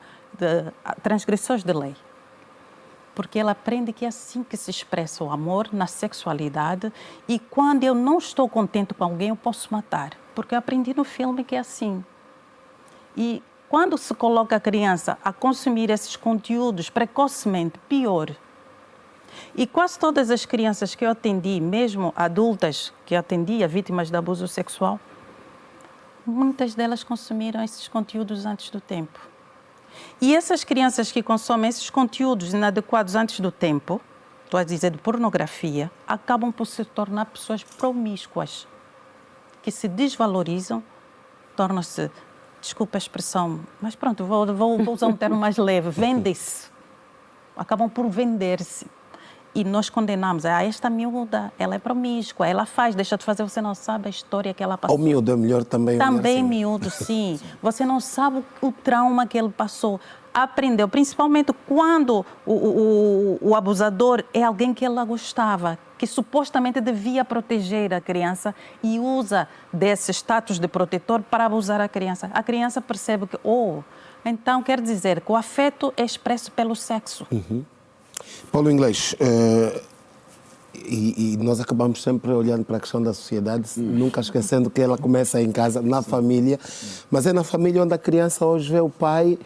transgressores de lei. Porque ela aprende que é assim que se expressa o amor na sexualidade e quando eu não estou contente com alguém, eu posso matar. Porque eu aprendi no filme que é assim. E quando se coloca a criança a consumir esses conteúdos precocemente, pior. E quase todas as crianças que eu atendi, mesmo adultas que eu atendia, vítimas de abuso sexual, muitas delas consumiram esses conteúdos antes do tempo. E essas crianças que consomem esses conteúdos inadequados antes do tempo, estou a dizer de pornografia, acabam por se tornar pessoas promíscuas, que se desvalorizam, tornam-se, desculpa a expressão, mas pronto, vou usar um termo mais leve, vendem-se, acabam por vender-se. E nós condenamos, esta miúda, ela é promíscua, ela faz, deixa de fazer, você não sabe a história que ela passou. O miúdo é melhor também. Também assim. miúdo, sim. Você não sabe o trauma que ele passou. Aprendeu, principalmente quando o abusador é alguém que ela gostava, que supostamente devia proteger a criança e usa desse status de protetor para abusar a criança. A criança percebe que, então quer dizer que o afeto é expresso pelo sexo. Paulo Inglês, e nós acabamos sempre olhando para a questão da sociedade, nunca esquecendo que ela começa em casa, na família, mas é na família onde a criança hoje vê o pai,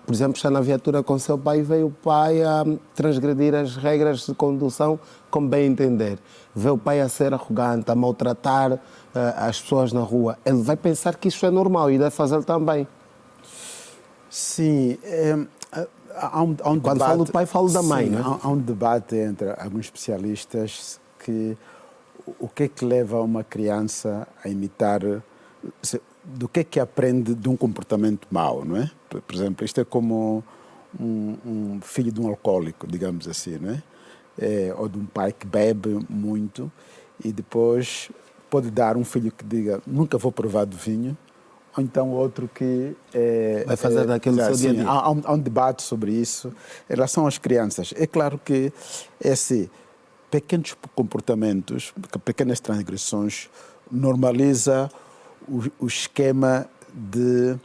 por exemplo, está na viatura com seu pai e vê o pai a transgredir as regras de condução como bem entender. Vê o pai a ser arrogante, a maltratar as pessoas na rua. Ele vai pensar que isso é normal e deve fazê-lo também. Sim, há um Quando debate, falo do pai, falo da mãe, sim, não é? Há um debate entre alguns especialistas que o que é que leva uma criança a imitar, do que aprende de um comportamento mau, não é? Por exemplo, isto é como um filho de um alcoólico, digamos assim, não é? Ou de um pai que bebe muito e depois pode dar um filho que diga nunca vou provar do vinho, ou então outro que vai fazer daquilo seu dia a dia. Há um debate sobre isso em relação às crianças. É claro que esse pequenos comportamentos, pequenas transgressões, normaliza o esquema de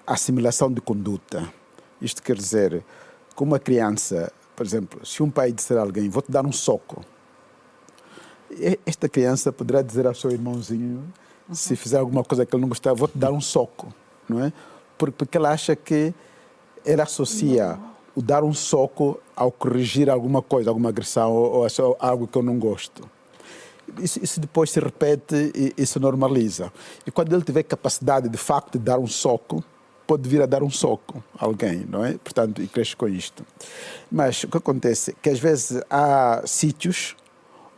assimilação de conduta. Isto quer dizer que uma criança, por exemplo, se um pai disser a alguém, vou-te dar um soco, esta criança poderá dizer ao seu irmãozinho, se fizer alguma coisa que ele não gostar, vou-te dar um soco, não é? Porque ela acha que ela associa o dar um soco ao corrigir alguma coisa, alguma agressão ou algo que eu não gosto. Isso depois se repete e se normaliza. E quando ele tiver capacidade, de facto, de dar um soco, pode vir a dar um soco a alguém, não é? Portanto, e cresce com isto. Mas o que acontece é que às vezes há sítios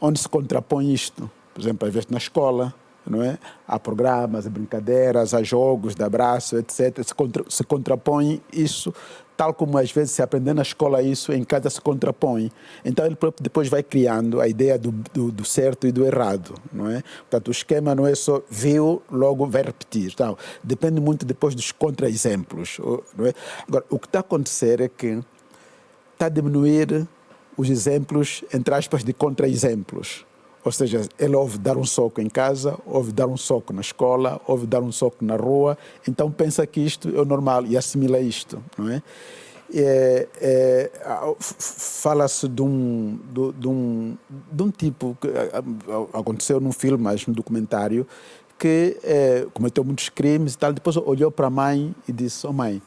onde se contrapõe isto. Por exemplo, às vezes na escola, não é? Há programas, há brincadeiras, há jogos de abraço, etc. Se contrapõe isso, tal como às vezes se aprender na escola isso, em casa se contrapõe. Então ele próprio depois vai criando a ideia do certo e do errado, não é? Portanto, o esquema não é só viu, logo vai repetir. Então, depende muito depois dos contra-exemplos, não é? Agora, o que está a acontecer é que está a diminuir os exemplos, entre aspas, de contra-exemplos. Ou seja, ele ouve dar um soco em casa, ouve dar um soco na escola, ouve dar um soco na rua, então pensa que isto é o normal e assimila isto, não é? Fala-se de um tipo que aconteceu num filme, mas num documentário, que cometeu muitos crimes e tal. Depois olhou para a mãe e disse: "Oh mãe",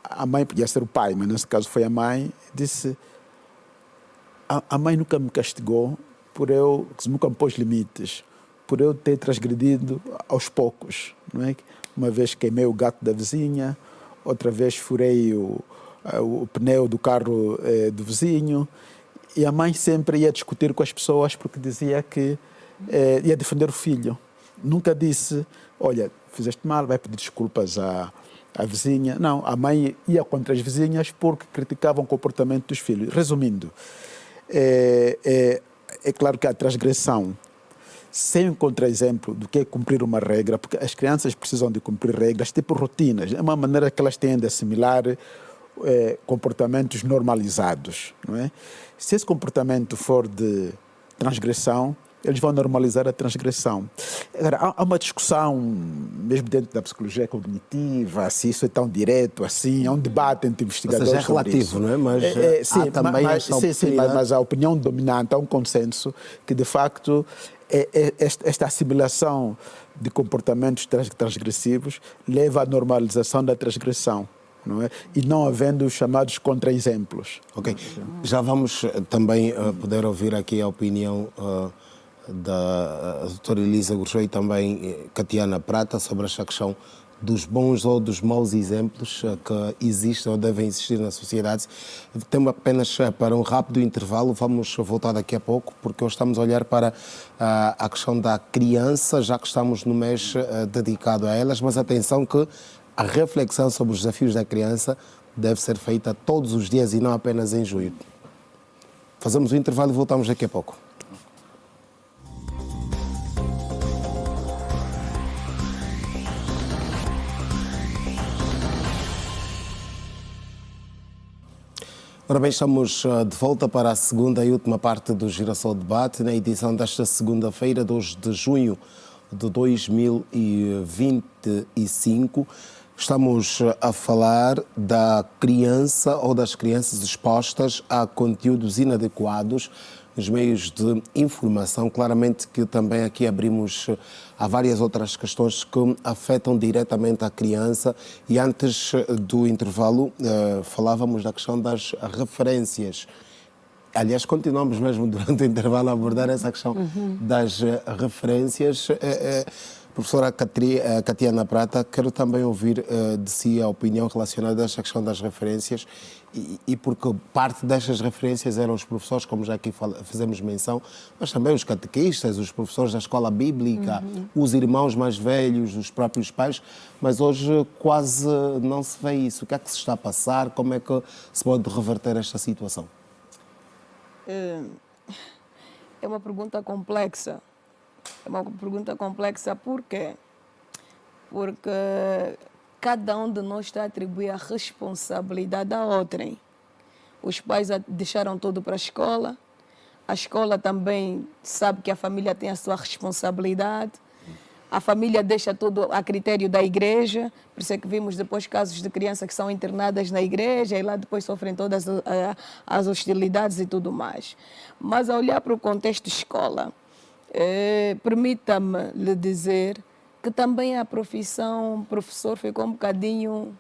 a mãe podia ser o pai, mas nesse caso foi a mãe, disse: a mãe nunca me castigou nunca me pôs limites, por eu ter transgredido aos poucos, não é? Uma vez queimei o gato da vizinha, outra vez furei o pneu do carro do vizinho, e a mãe sempre ia discutir com as pessoas porque dizia que ia defender o filho. Nunca disse: "Olha, fizeste mal, vai pedir desculpas à vizinha". Não, a mãe ia contra as vizinhas porque criticavam o comportamento dos filhos. Resumindo, é claro que a transgressão, sem um contra-exemplo do que é cumprir uma regra, porque as crianças precisam de cumprir regras, tipo rotinas, é uma maneira que elas têm de assimilar comportamentos normalizados, não é? Se esse comportamento for de transgressão, eles vão normalizar a transgressão. Agora, há uma discussão, mesmo dentro da psicologia cognitiva, se isso é tão direto assim, há um debate entre investigadores. Ou seja, é relativo, não é? Mas sim, há também mas a opinião dominante, há um consenso que, de facto, esta assimilação de comportamentos transgressivos leva à normalização da transgressão, não é? E não havendo os chamados contra-exemplos. Ok. Já vamos também poder ouvir aqui a opinião da doutora Elisa Gurgel e também Catiana Prata sobre esta questão dos bons ou dos maus exemplos que existem ou devem existir na sociedade. Temos apenas para um rápido intervalo, vamos voltar daqui a pouco, porque hoje estamos a olhar para a questão da criança, já que estamos no mês dedicado a elas, mas atenção que a reflexão sobre os desafios da criança deve ser feita todos os dias e não apenas em junho. Fazemos o intervalo e voltamos daqui a pouco. Ora bem, estamos de volta para a segunda e última parte do Girassol Debate, na edição desta segunda-feira, 2 de junho de 2025. Estamos a falar da criança ou das crianças expostas a conteúdos inadequados nos meios de informação. Claramente que também aqui abrimos a várias outras questões que afetam diretamente a criança, e antes do intervalo falávamos da questão das referências. Aliás, continuamos mesmo durante o intervalo a abordar essa questão das referências. Professora Catiana Prata, quero também ouvir de si a opinião relacionada a esta questão das referências, e porque parte destas referências eram os professores, como já aqui fizemos menção, mas também os catequistas, os professores da escola bíblica, os irmãos mais velhos, os próprios pais, mas hoje quase não se vê isso. O que é que se está a passar? Como é que se pode reverter esta situação? É uma pergunta complexa. É uma pergunta complexa por quê? Porque cada um de nós está a atribuir a responsabilidade a outrem. Os pais deixaram tudo para a escola também sabe que a família tem a sua responsabilidade, a família deixa tudo a critério da igreja, por isso é que vimos depois casos de crianças que são internadas na igreja e lá depois sofrem todas as hostilidades e tudo mais. Mas a olhar para o contexto escola, permita-me lhe dizer que também a profissão professor ficou um bocadinho,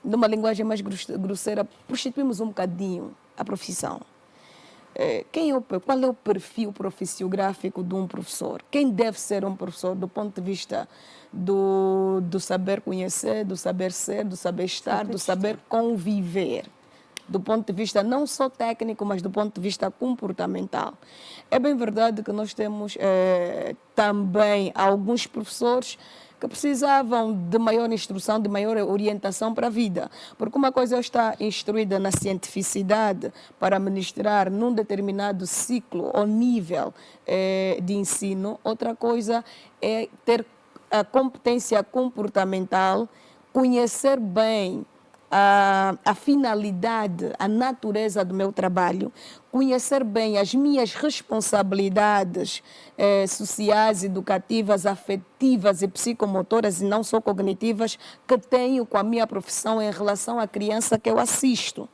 numa linguagem mais grosseira, prostituímos um bocadinho a profissão. Qual é o perfil profissiográfico de um professor? Quem deve ser um professor do ponto de vista do saber conhecer, do saber ser, do saber estar, do saber conviver? Do ponto de vista não só técnico, mas do ponto de vista comportamental. É bem verdade que nós temos também alguns professores que precisavam de maior instrução, de maior orientação para a vida. Porque uma coisa é estar instruída na cientificidade para ministrar num determinado ciclo ou nível de ensino, outra coisa é ter a competência comportamental, conhecer bem a finalidade, a natureza do meu trabalho, conhecer bem as minhas responsabilidades sociais, educativas, afetivas e psicomotoras, e não só cognitivas, que tenho com a minha profissão em relação à criança que eu assisto.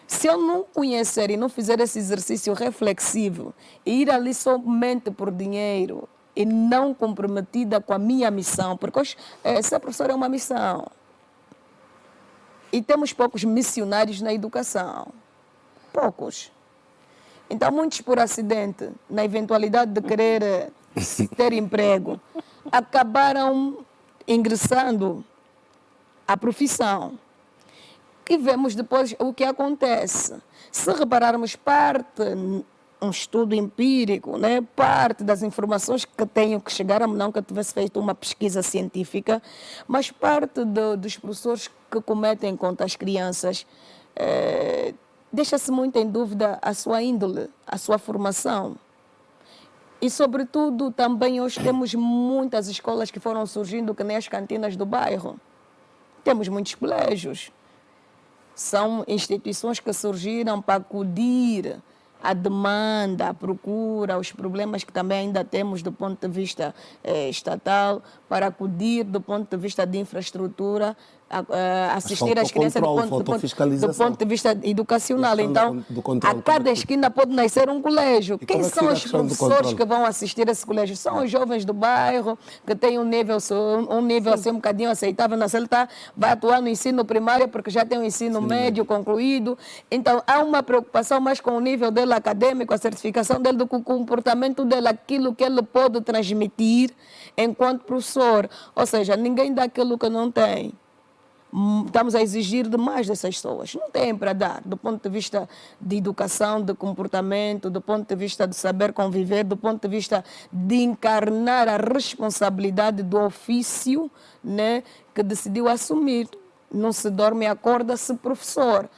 Se eu não conhecer e não fizer esse exercício reflexivo, e ir ali somente por dinheiro e não comprometida com a minha missão, porque hoje ser professor é uma missão. E temos poucos missionários na educação. Poucos. Então, muitos por acidente, na eventualidade de querer ter emprego, acabaram ingressando à profissão. E vemos depois o que acontece. Se repararmos parte, um estudo empírico, né, parte das informações que tenho que chegar, não que eu tivesse feito uma pesquisa científica, mas parte dos professores que cometem contra as crianças, deixa-se muito em dúvida a sua índole, a sua formação. E, sobretudo, também hoje temos muitas escolas que foram surgindo, que nem as cantinas do bairro. Temos muitos colégios. São instituições que surgiram para acudir à demanda, à procura, aos problemas que também ainda temos do ponto de vista estatal, para acudir do ponto de vista de infraestrutura, assistir às crianças do ponto de vista educacional. Então, a cada esquina pode nascer um colégio. Quem são os professores que vão assistir a esse colégio? São os jovens do bairro, que têm um nível assim um bocadinho aceitável. Ele vai atuar no ensino primário porque já tem o ensino médio concluído. Então, há uma preocupação mais com o nível dele acadêmico, a certificação dele, do que o comportamento dele, aquilo que ele pode transmitir enquanto professor. Ou seja, ninguém dá aquilo que não tem. Estamos a exigir demais dessas pessoas. Não têm para dar, do ponto de vista de educação, de comportamento, do ponto de vista de saber conviver, do ponto de vista de encarnar a responsabilidade do ofício, né, que decidiu assumir. Não se dorme e acorda-se professor.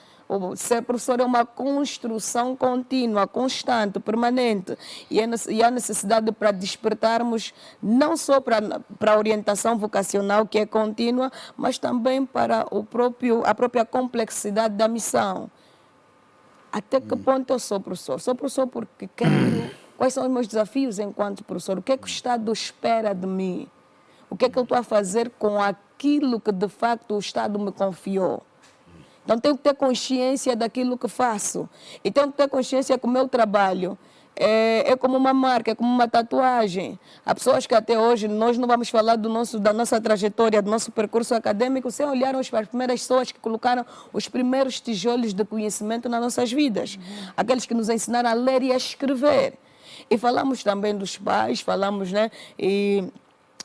Ser professor é uma construção contínua, constante, permanente. E há necessidade para despertarmos não só para a orientação vocacional, que é contínua, mas também para a própria complexidade da missão. Até que ponto eu sou professor? Sou professor porque quero... Quais são os meus desafios enquanto professor? O que é que o Estado espera de mim? O que é que eu estou a fazer com aquilo que, de facto, o Estado me confiou? Então, tenho que ter consciência daquilo que faço. E tenho que ter consciência que o meu trabalho é como uma marca, é como uma tatuagem. Há pessoas que até hoje, nós não vamos falar da nossa trajetória, do nosso percurso acadêmico, sem olharmos para as primeiras pessoas que colocaram os primeiros tijolos de conhecimento nas nossas vidas. Aqueles que nos ensinaram a ler e a escrever. E falamos também dos pais, falamos, né? E,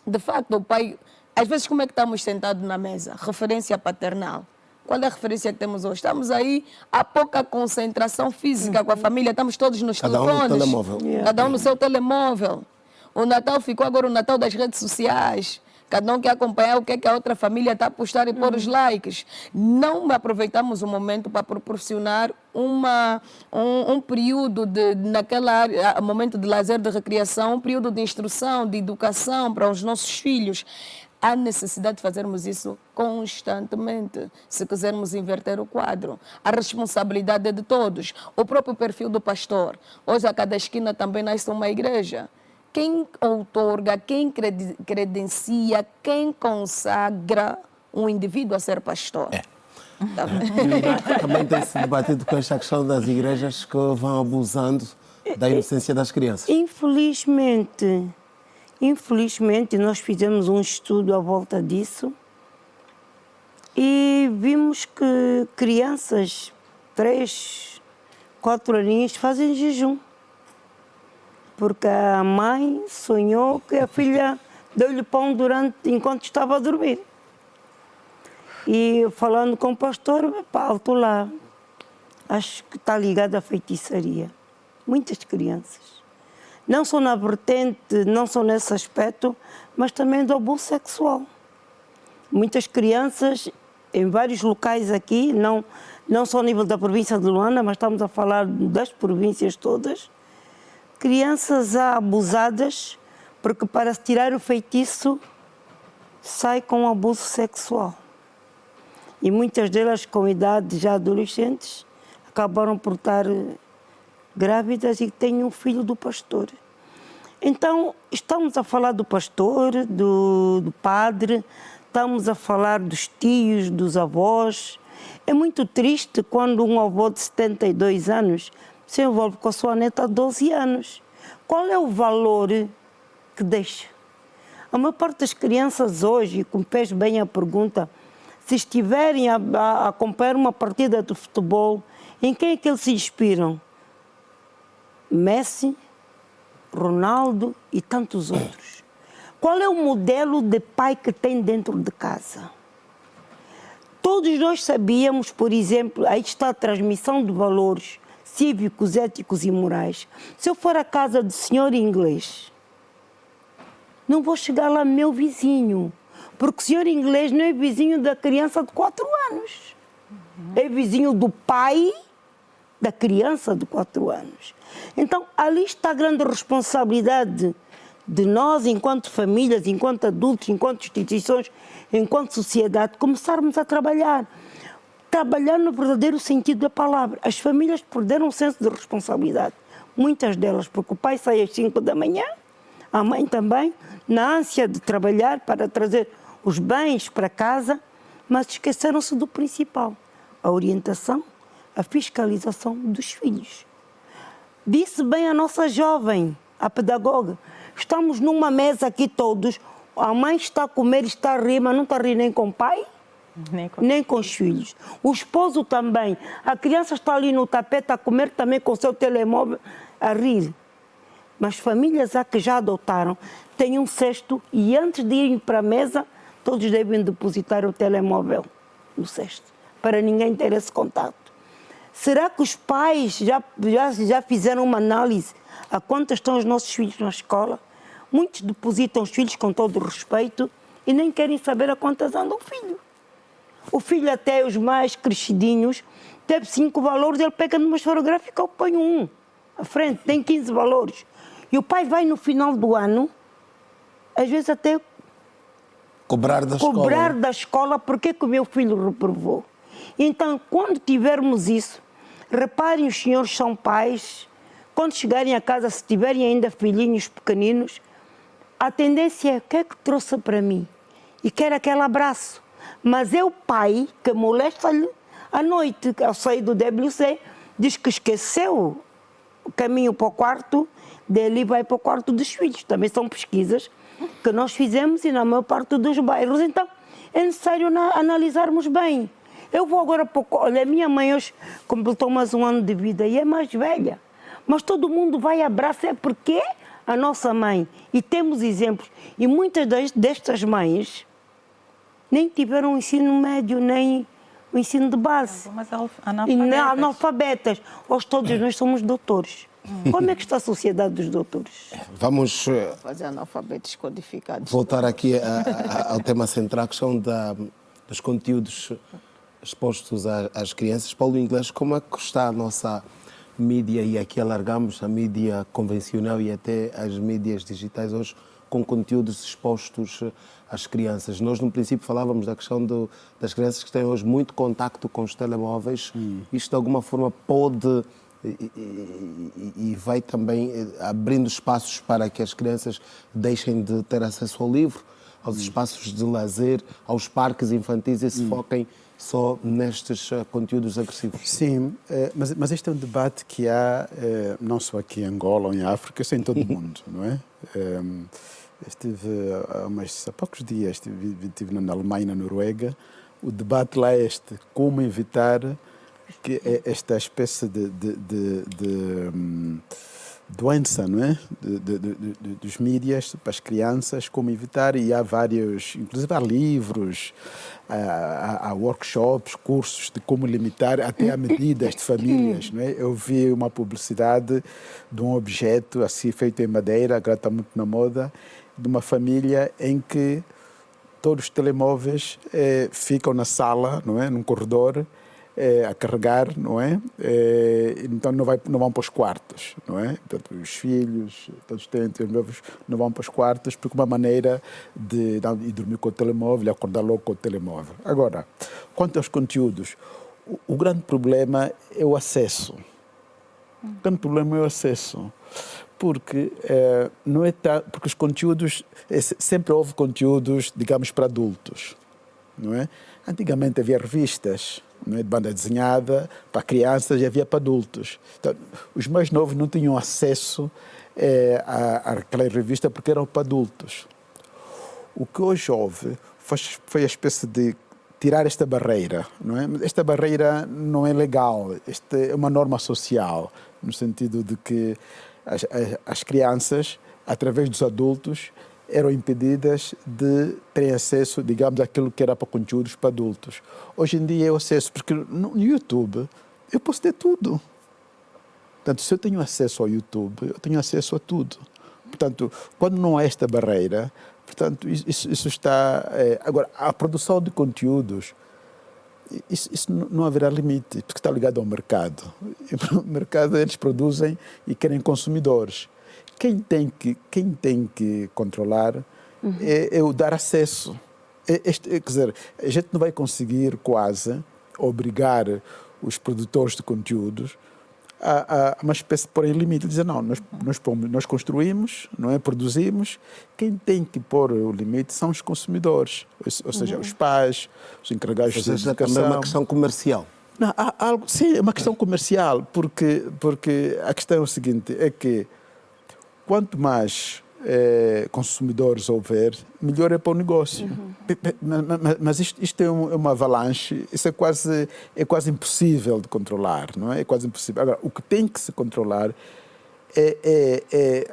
de facto, o pai... Às vezes, como é que estamos sentados na mesa? Referência paternal. Qual é a referência que temos hoje? Estamos aí, há pouca concentração física com a família, estamos todos nos telefones. Cada um no telemóvel. Cada um no seu telemóvel. O Natal ficou agora o Natal das redes sociais. Cada um quer acompanhar o que é que a outra família está a postar e pôr os likes. Não aproveitamos o momento para proporcionar um período, naquela área, momento de lazer, de recreação, um período de instrução, de educação para os nossos filhos. Há necessidade de fazermos isso constantemente, se quisermos inverter o quadro. A responsabilidade é de todos. O próprio perfil do pastor. Hoje, a cada esquina também nasce uma igreja. Quem outorga, quem credencia, quem consagra um indivíduo a ser pastor? Também tem-se debatido com esta questão das igrejas que vão abusando da inocência das crianças. Infelizmente, nós fizemos um estudo à volta disso e vimos que crianças, 3, 4 aninhos, fazem jejum. Porque a mãe sonhou que a filha deu-lhe pão enquanto estava a dormir. E falando com o pastor, alto lá, acho que está ligado à feitiçaria. Muitas crianças. Não só na vertente, não só nesse aspecto, mas também do abuso sexual. Muitas crianças, em vários locais aqui, não só ao nível da província de Luanda, mas estamos a falar das províncias todas, crianças abusadas, porque para se tirar o feitiço, sai com abuso sexual. E muitas delas, com idade já adolescentes, acabaram por estar grávidas e têm um filho do pastor. Então, estamos a falar do pastor, do padre, estamos a falar dos tios, dos avós. É muito triste quando um avô de 72 anos se envolve com a sua neta de 12 anos. Qual é o valor que deixa? A maior parte das crianças hoje, como fez bem a pergunta, se estiverem a acompanhar uma partida de futebol, em quem é que eles se inspiram? Messi, Ronaldo e tantos outros. Qual é o modelo de pai que tem dentro de casa? Todos nós sabíamos, por exemplo, aí está a transmissão de valores cívicos, éticos e morais. Se eu for à casa do senhor inglês, não vou chegar lá meu vizinho, porque o senhor inglês não é vizinho da criança de 4 anos. É vizinho do pai da criança de 4 anos. Então, ali está a grande responsabilidade de nós, enquanto famílias, enquanto adultos, enquanto instituições, enquanto sociedade, começarmos a trabalhar. Trabalhar no verdadeiro sentido da palavra. As famílias perderam o senso de responsabilidade. Muitas delas, porque o pai sai às 5 da manhã, a mãe também, na ânsia de trabalhar para trazer os bens para casa, mas esqueceram-se do principal, a orientação, a fiscalização dos filhos. Disse bem a nossa jovem, a pedagoga, estamos numa mesa aqui todos, a mãe está a comer, está a rir, mas não está a rir nem com o pai, nem com os filhos. O esposo também, a criança está ali no tapete a comer também com o seu telemóvel a rir. Mas famílias há que já adotaram, têm um cesto e antes de irem para a mesa, todos devem depositar o telemóvel no cesto, para ninguém ter esse contato. Será que os pais já fizeram uma análise a quantas estão os nossos filhos na escola? Muitos depositam os filhos com todo o respeito e nem querem saber a quantas anda o filho. O filho, até os mais crescidinhos, teve 5 valores, ele pega numa esferográfica, eu ponho um à frente, tem 15 valores. E o pai vai no final do ano, às vezes até Cobrar da escola porque que o meu filho reprovou. Então, quando tivermos isso, reparem, os senhores são pais, quando chegarem a casa, se tiverem ainda filhinhos pequeninos, a tendência é, o que é que trouxe para mim? E quer aquele abraço. Mas é o pai que molesta-lhe à noite, ao sair do WC, diz que esqueceu o caminho para o quarto dele e vai para o quarto dos filhos. Também são pesquisas que nós fizemos e na maior parte dos bairros. Então, é necessário analisarmos bem. Eu vou agora pouco. Olha, a minha mãe hoje completou mais um ano de vida e é mais velha. Mas todo mundo vai abraçar, é porque é a nossa mãe. E temos exemplos. E muitas destas mães nem tiveram o ensino médio, nem o ensino de base. Mas analfabetas. Hoje todos nós somos doutores. Como é que está a sociedade dos doutores? Vamos Fazer analfabetos codificados. voltar aqui ao tema central, a questão dos conteúdos expostos às crianças. Paulo Inglês, como é que está a nossa mídia, e aqui alargamos a mídia convencional e até as mídias digitais hoje, com conteúdos expostos às crianças? Nós, no princípio, falávamos da questão das crianças que têm hoje muito contacto com os telemóveis. Isto, de alguma forma, pode e vai também abrindo espaços para que as crianças deixem de ter acesso ao livro, aos espaços de lazer, aos parques infantis e se foquem só nestes conteúdos agressivos. Sim, mas este é um debate que há não só aqui em Angola ou em África, isso é em todo o mundo, não é? Estive há poucos dias, estive na Alemanha e na Noruega. O debate lá é como evitar que esta espécie de doença, não é? Dos mídias para as crianças, como evitar, e há vários, inclusive há livros, há workshops, cursos de como limitar até a medidas de famílias, não é? Eu vi uma publicidade de um objeto assim feito em madeira, agora está muito na moda, de uma família em que todos os telemóveis ficam na sala, não é? Num corredor, a carregar, não é? Então não vão para os quartos, não é? Portanto, os filhos, todos têm novos, não vão para os quartos porque uma maneira de ir dormir com o telemóvel e acordar logo com o telemóvel. Agora, quanto aos conteúdos, o grande problema é o acesso. O grande problema é o acesso. Porque, não é porque os conteúdos, sempre houve conteúdos, digamos, para adultos, não é? Antigamente havia revistas, não é, de banda desenhada para crianças e havia para adultos. Então, os mais novos não tinham acesso àquela revista porque eram para adultos. O que hoje houve foi a espécie de tirar esta barreira, não é? Esta barreira não é legal, esta é uma norma social, no sentido de que as crianças, através dos adultos, eram impedidas de terem acesso, digamos, àquilo que era para conteúdos para adultos. Hoje em dia é o acesso, porque no YouTube eu posso ter tudo. Portanto, se eu tenho acesso ao YouTube, eu tenho acesso a tudo. Portanto, quando não há esta barreira, portanto, isso está... Agora, a produção de conteúdos, isso não haverá limite, porque está ligado ao mercado. E o mercado, eles produzem e querem consumidores. Quem tem que controlar é o dar acesso. Quer dizer, a gente não vai conseguir quase obrigar os produtores de conteúdos a uma espécie de pôr em limite, dizer não, nós construímos, não é, produzimos, quem tem que pôr o limite são os consumidores, ou seja, os pais, os encarregados de educação. Também é uma questão comercial. Não, sim, é uma questão comercial, porque a questão é o seguinte, é que quanto mais consumidores houver, melhor é para o negócio. Mas isto é uma avalanche, isso é quase impossível de controlar, não é? É quase impossível. Agora, o que tem que se controlar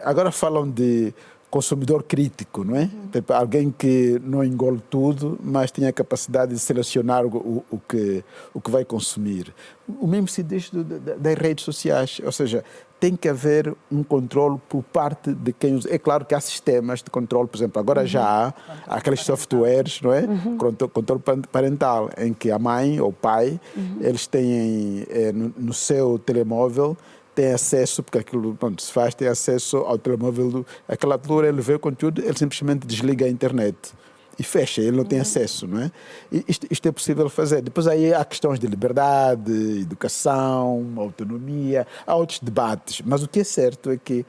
agora falam de consumidor crítico, não é? Alguém que não engole tudo, mas tem a capacidade de selecionar o que vai consumir. O mesmo se diz das redes sociais, ou seja, tem que haver um controle por parte de quem usa. É claro que há sistemas de controle, por exemplo, agora já há aqueles softwares, não é? Controle parental, em que a mãe ou o pai, eles têm no seu telemóvel, tem acesso, porque aquilo, pronto, se faz, tem acesso ao telemóvel, aquela altura ele vê o conteúdo, ele simplesmente desliga a internet e fecha, ele não tem acesso, não é? E isto é possível fazer. Depois aí há questões de liberdade, educação, autonomia, há outros debates, mas o que é certo é que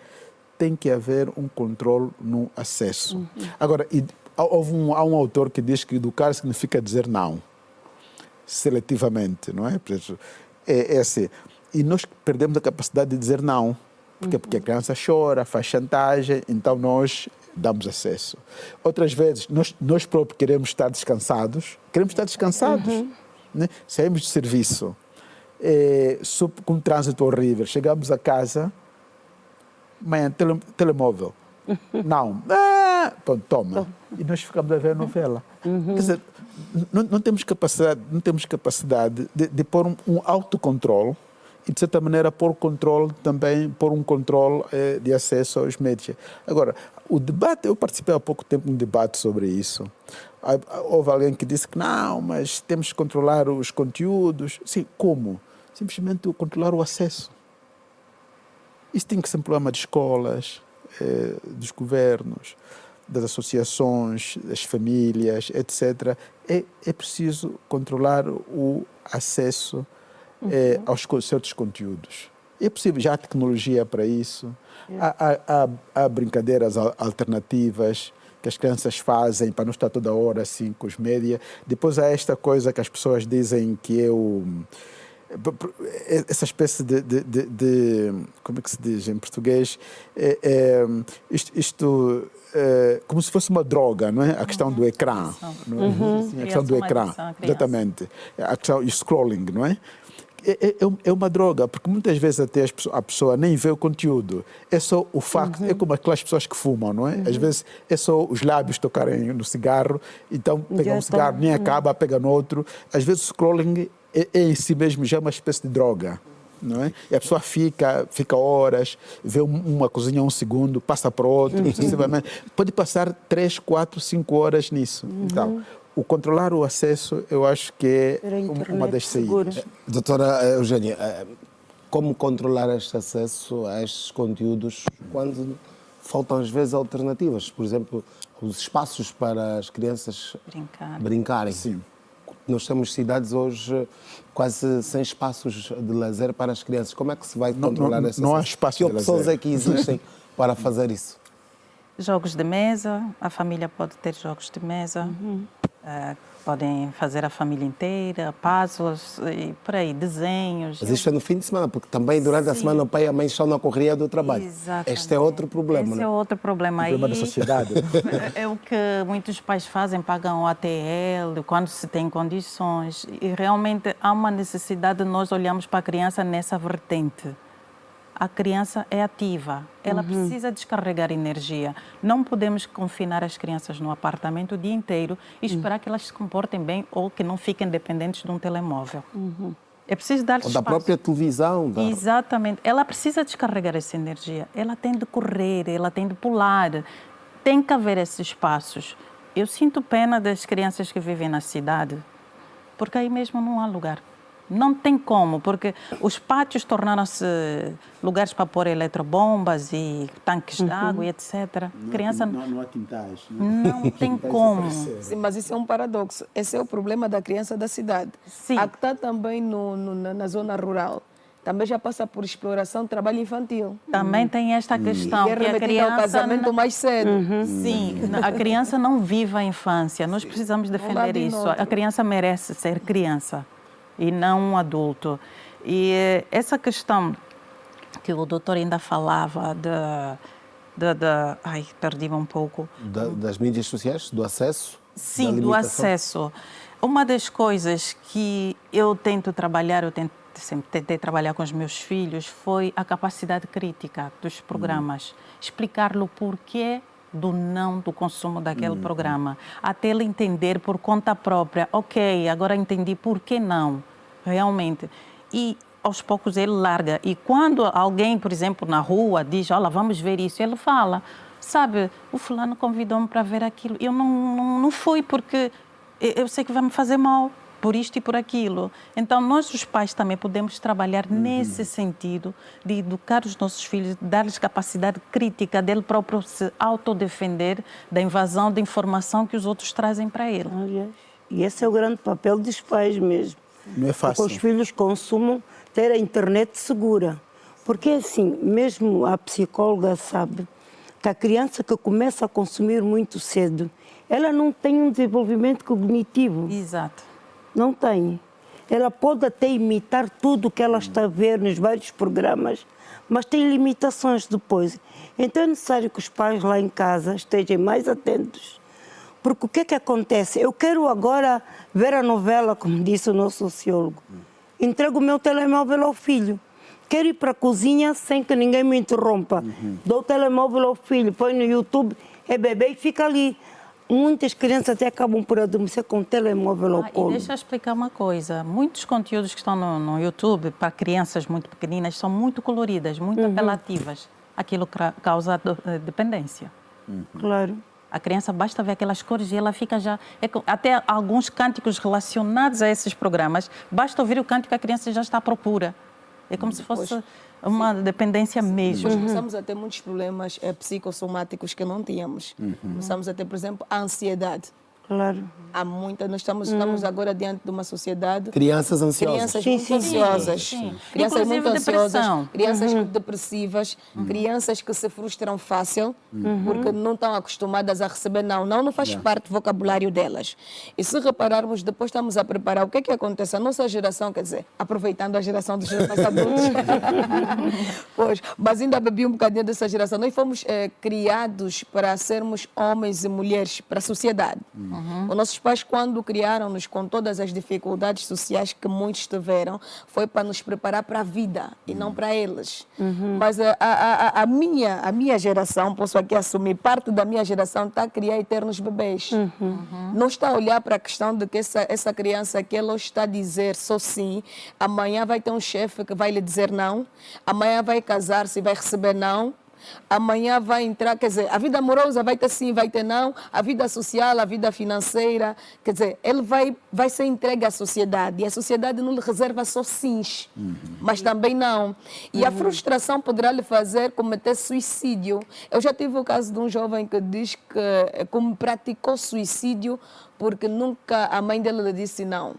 tem que haver um controle no acesso. Agora, há um autor que diz que educar significa dizer não, seletivamente, não é? É assim. E nós perdemos a capacidade de dizer não. Porque a criança chora, faz chantagem, então nós damos acesso. Outras vezes, nós próprios queremos estar descansados. Né? Saímos de serviço, com um trânsito horrível, chegamos a casa, mãe, telemóvel. Não. Pronto, toma. E nós ficamos a ver a novela. Quer dizer, não temos capacidade de pôr um autocontrole e, de certa maneira, pôr um controle de acesso aos médias. Agora, o debate, eu participei há pouco tempo de um debate sobre isso. Houve alguém que disse que não, mas temos que controlar os conteúdos. Sim, como? Simplesmente controlar o acesso. Isso tem que ser um problema de escolas, dos governos, das associações, das famílias, etc. É preciso controlar o acesso aos certos conteúdos. É possível, já há tecnologia para isso, há brincadeiras alternativas que as crianças fazem para não estar toda hora assim com os média. Depois há esta coisa que as pessoas dizem que é essa espécie de como é que se diz em português? Como se fosse uma droga, não é? A questão do ecrã. Não é? Sim, a questão do ecrã, exatamente. A questão do scrolling, não é? É uma droga, porque muitas vezes até a pessoa nem vê o conteúdo. É só o facto, é como aquelas pessoas que fumam, não é? Às vezes é só os lábios tocarem no cigarro, então pega um cigarro, nem acaba, pega no outro. Às vezes o scrolling é em si mesmo já uma espécie de droga, não é? E a pessoa fica horas, vê uma coisinha um segundo, passa para outro, sucessivamente. Pode passar 3, 4, 5 horas nisso. Então, O controlar o acesso, eu acho que Ter a é internet uma das segura. saídas. Doutora Eugênia, como controlar este acesso a estes conteúdos quando faltam às vezes alternativas? Por exemplo, os espaços para as crianças brincarem. Sim. Nós temos cidades hoje quase sem espaços de lazer para as crianças. Como é que se vai controlar esse não há acesso? espaço Que de opções lazer. é que existem para fazer isso? Jogos de mesa, a família pode ter jogos de mesa, podem fazer a família inteira, puzzles e por aí, desenhos. Mas isto é no fim de semana, porque também durante a semana o pai e a mãe estão na correria do trabalho. Exatamente. Este é outro problema, Esse não é é? outro problema. O problema da sociedade. É o que muitos pais fazem, pagam o ATL quando se tem condições. E realmente há uma necessidade de nós olharmos para a criança nessa vertente. A criança é ativa, ela precisa descarregar energia. Não podemos confinar as crianças no apartamento o dia inteiro e esperar que elas se comportem bem ou que não fiquem dependentes de um telemóvel. É preciso dar Ou espaço. da própria televisão. Exatamente. Ela precisa descarregar essa energia. Ela tem de correr, ela tem de pular. Tem que haver esses espaços. Eu sinto pena das crianças que vivem na cidade, porque aí mesmo não há lugar. Não tem como, porque os pátios tornaram-se lugares para pôr eletrobombas e tanques de água e etc. Criança Não há quintais. não tem como. Sim, mas isso é um paradoxo. Esse é o problema da criança da cidade. Sim. A que está também na zona rural, também já passa por exploração de trabalho infantil. Também tem esta questão E é que a remetido ao criança casamento mais cedo. Sim, a criança não vive a infância. Nós precisamos defender de isso. novo. A criança merece ser criança e não um adulto. E essa questão que o doutor ainda falava ai, perdi-me um pouco. Das mídias sociais, do acesso? Sim, da do limitação? acesso. Uma das coisas que eu tento trabalhar, sempre tentei trabalhar com os meus filhos, foi a capacidade crítica dos programas. Explicar-lhe o porquê do não do consumo daquele programa. Até ele entender por conta própria. Ok, agora entendi por que não, realmente. E aos poucos ele larga. E quando alguém, por exemplo, na rua diz, olha, vamos ver isso, ele fala, sabe, o fulano convidou-me para ver aquilo. Eu não fui porque eu sei que vai me fazer mal por isto e por aquilo. Então, nós, os pais, também podemos trabalhar nesse sentido de educar os nossos filhos, dar-lhes capacidade crítica dele próprio se autodefender da invasão de informação que os outros trazem para ele. Aliás, e esse é o grande papel dos pais mesmo. Não é fácil. Que os filhos consumam, ter a internet segura. Porque assim, mesmo a psicóloga sabe que a criança que começa a consumir muito cedo, ela não tem um desenvolvimento cognitivo. Exato. Não tem. Ela pode até imitar tudo o que ela está a ver nos vários programas, mas tem limitações depois. Então é necessário que os pais lá em casa estejam mais atentos. Porque o que é que acontece? Eu quero agora ver a novela, como disse o nosso sociólogo. Entrego o meu telemóvel ao filho. Quero ir para a cozinha sem que ninguém me interrompa. Dou o telemóvel ao filho, põe no YouTube, é bebê e fica ali. Muitas crianças até acabam por adormecer com o telemóvel ao E colo. deixa eu explicar uma coisa. Muitos conteúdos que estão no YouTube para crianças muito pequeninas são muito coloridas, muito apelativas. Aquilo causa dependência. Claro. A criança basta ver aquelas cores e ela fica já... Até alguns cânticos relacionados a esses programas, basta ouvir o cântico que a criança já está à procura. É como se fosse uma dependência mesmo. Depois começamos a ter muitos problemas psicossomáticos que não tínhamos. Começamos a ter, por exemplo, a ansiedade. Claro. Há muita, nós estamos agora diante de uma sociedade... Crianças ansiosas. Crianças Sim, muito sim, ansiosas, sim. crianças Inclusive muito ansiosas, depressão. crianças depressivas, crianças que se frustram fácil porque não estão acostumadas a receber não. Não faz parte do vocabulário delas. E se repararmos, depois estamos a preparar o que é que acontece. A nossa geração, quer dizer, aproveitando a geração dos mais adultos, pois, mas ainda bebi um bocadinho dessa geração. Nós fomos criados para sermos homens e mulheres para a sociedade. Os nossos pais, quando criaram-nos com todas as dificuldades sociais que muitos tiveram, foi para nos preparar para a vida e não para eles. Mas a minha geração, posso aqui assumir, parte da minha geração está a criar eternos bebês. Não está a olhar para a questão de que essa criança que ela está a dizer só sim, amanhã vai ter um chefe que vai lhe dizer não, amanhã vai casar-se e vai receber não. amanhã vai entrar, quer dizer, a vida amorosa vai ter sim, vai ter não, a vida social, a vida financeira, quer dizer, ele vai ser entregue à sociedade e a sociedade não lhe reserva só sims, mas também não. E a frustração poderá lhe fazer cometer suicídio. Eu já tive o caso de um jovem que diz que como praticou suicídio porque nunca a mãe dele lhe disse não.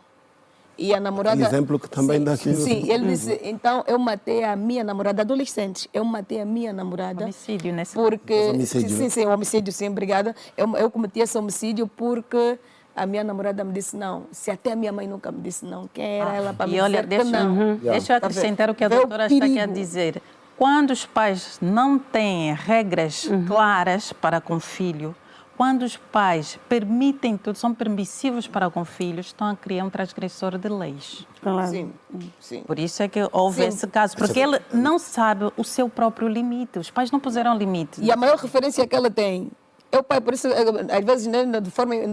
E a namorada... Exemplo que também dá aqui. Sim, ele disse, então eu matei a minha namorada, adolescente, eu matei a minha namorada. Homicídio, nesse porque homicídio, sim, homicídio, sim, obrigada. Eu cometi esse homicídio porque a minha namorada me disse não. Se até a minha mãe nunca me disse não, quem era ela para me dizer que não? Deixa eu acrescentar o que a doutora está aqui a dizer. Quando os pais não têm regras claras para com o filho, quando os pais permitem tudo, são permissivos para com filhos, estão a criar um transgressor de leis. Claro. Sim, sim. Por isso é que houve esse caso, porque ele não sabe o seu próprio limite. Os pais não puseram limite. E a maior referência que ela tem, eu, pai, por isso, às vezes, né,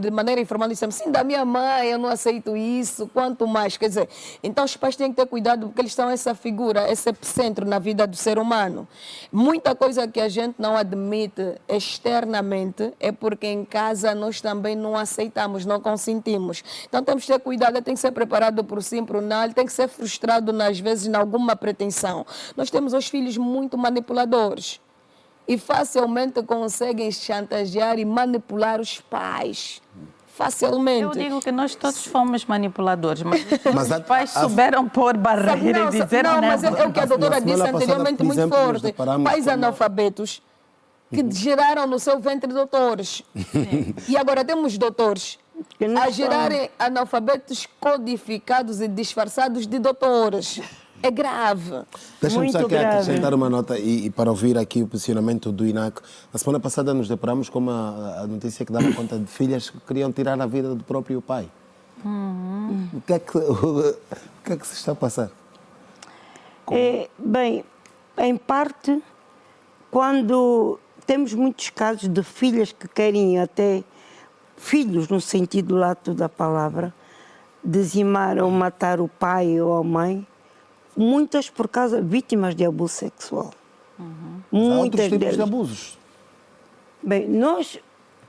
de maneira informal, dizemos, sim, da minha mãe, eu não aceito isso, quanto mais. Quer dizer, então os pais têm que ter cuidado, porque eles são essa figura, esse epicentro na vida do ser humano. Muita coisa que a gente não admite externamente é porque em casa nós também não aceitamos, não consentimos. Então temos que ter cuidado, ele tem que ser preparado por sim, por não, ele tem que ser frustrado, às vezes, em alguma pretensão. Nós temos os filhos muito manipuladores. E facilmente conseguem chantagear e manipular os pais. Facilmente. Eu digo que nós todos fomos manipuladores, mas Mas os pais souberam pôr barreira e dizer não, mas é o que a doutora Na semana disse anteriormente, passada, por muito exemplo, nos forte. deparamos Pais com- analfabetos que geraram no seu ventre doutores. E agora temos doutores Que não a são. gerarem analfabetos codificados e disfarçados de doutores. É grave. Deixa-me só Muito aqui grave. acrescentar uma nota e para ouvir aqui o posicionamento do INAC. Na semana passada nos deparamos com a notícia que dava conta de filhas que queriam tirar a vida do próprio pai. O que é que se está a passar? Bem, em parte, quando temos muitos casos de filhas que querem até, filhos no sentido lato da palavra, dizimar ou matar o pai ou a mãe, muitas por causa vítimas de abuso sexual. Há outros Muitas tipos delas. de abusos. Bem, nós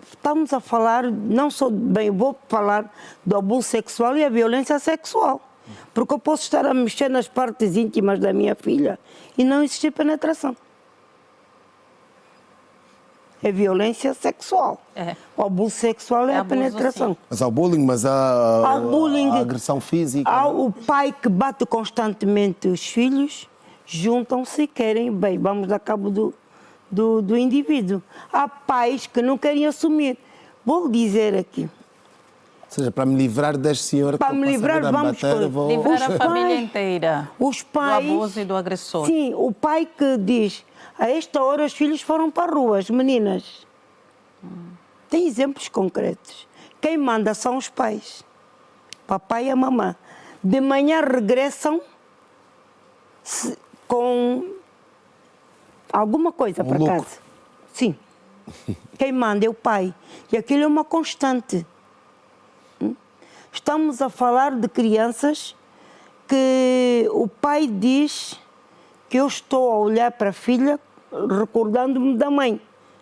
estamos a falar, não só, bem, vou falar do abuso sexual e a violência sexual. Porque eu posso estar a mexer nas partes íntimas da minha filha e não existir penetração. É violência sexual. É. O abuso sexual é a abuso, penetração. sim. Mas há o bullying, mas há, Há bullying. a agressão física. Há o pai que bate constantemente os filhos, juntam-se e querem, bem, vamos dar cabo do indivíduo. Há pais que não querem assumir. Vou dizer aqui. Ou seja, para me livrar deste senhor Para que me passa a livrar, vida a vamos bater, por- vou... Livrar a Os família pais- inteira Os pais, do abuso e do agressor. Sim, o pai que diz, a esta hora os filhos foram para a rua, as meninas. Tem exemplos concretos. Quem manda são os pais, papai e a mamã. De manhã regressam com alguma coisa para lucro. casa. Sim. Quem manda é o pai. E aquilo é uma constante. Estamos a falar de crianças que o pai diz que eu estou a olhar para a filha recordando-me da mãe,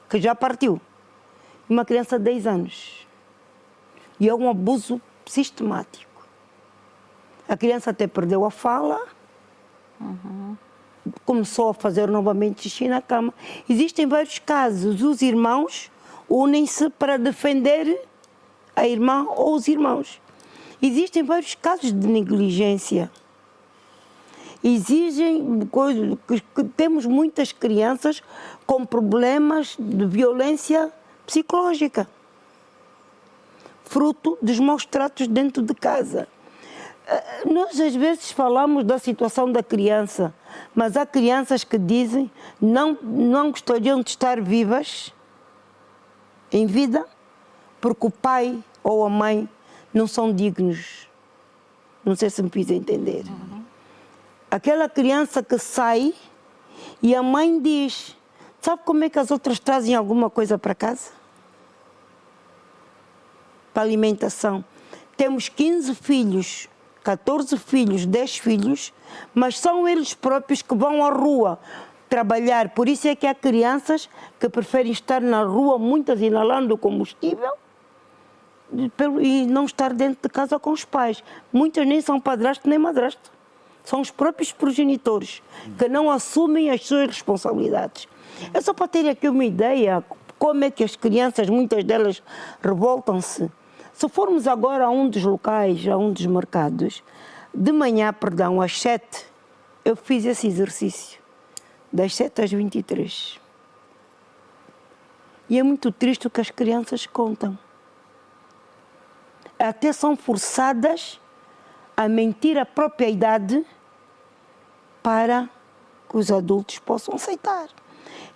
que já partiu. Uma criança de 10 anos. E é um abuso sistemático. A criança até perdeu a fala, começou a fazer novamente xixi na cama. Existem vários casos. Os irmãos unem-se para defender a irmã ou os irmãos. Existem vários casos de negligência. Exigem coisas que temos muitas crianças com problemas de violência psicológica, fruto dos maus tratos dentro de casa. Nós às vezes falamos da situação da criança, mas há crianças que dizem não gostariam de estar vivas em vida porque o pai ou a mãe não são dignos. Não sei se me fiz entender. Aquela criança que sai e a mãe diz, sabe como é que as outras trazem alguma coisa para casa? Para alimentação. Temos 15 filhos, 14 filhos, 10 filhos, mas são eles próprios que vão à rua trabalhar. Por isso é que há crianças que preferem estar na rua, muitas inalando combustível, e não estar dentro de casa com os pais. Muitas nem são padrasto nem madrasto. São os próprios progenitores que não assumem as suas responsabilidades. É só para ter aqui uma ideia como é que as crianças, muitas delas, revoltam-se. Se formos agora a um dos locais, a um dos mercados, de manhã, às 7, eu fiz esse exercício, das 7 às 23. E é muito triste o que as crianças contam. Até são forçadas a mentir a própria idade para que os adultos possam aceitar.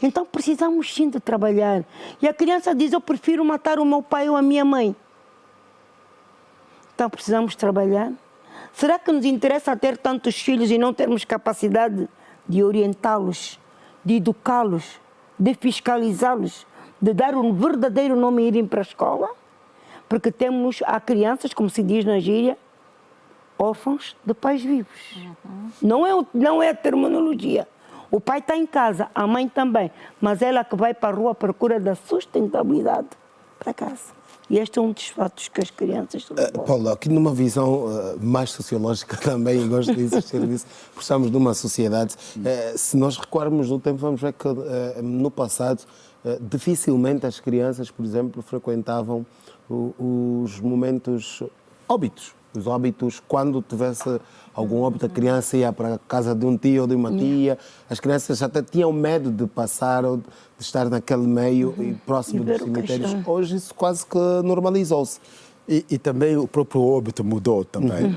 Então precisamos sim de trabalhar. E a criança diz, eu prefiro matar o meu pai ou a minha mãe. Então precisamos trabalhar. Será que nos interessa ter tantos filhos e não termos capacidade de orientá-los, de educá-los, de fiscalizá-los, de dar um verdadeiro nome e irem para a escola? Porque há crianças, como se diz na gíria, órfãos de pais vivos. Não é a terminologia. O pai está em casa, a mãe também, mas ela que vai para a rua à procura da sustentabilidade para casa. E este é um dos fatos que as crianças... Paulo, aqui numa visão mais sociológica também, e gosto de insistir nisso, porque estamos numa sociedade, se nós recuarmos no tempo, vamos ver que no passado, dificilmente as crianças, por exemplo, frequentavam os momentos óbitos. Os óbitos, quando tivesse algum óbito, a criança ia para a casa de um tio ou de uma tia. As crianças até tinham medo de passar ou de estar naquele meio e próximo dos cemitérios. Hoje isso quase que normalizou-se. E também o próprio óbito mudou também.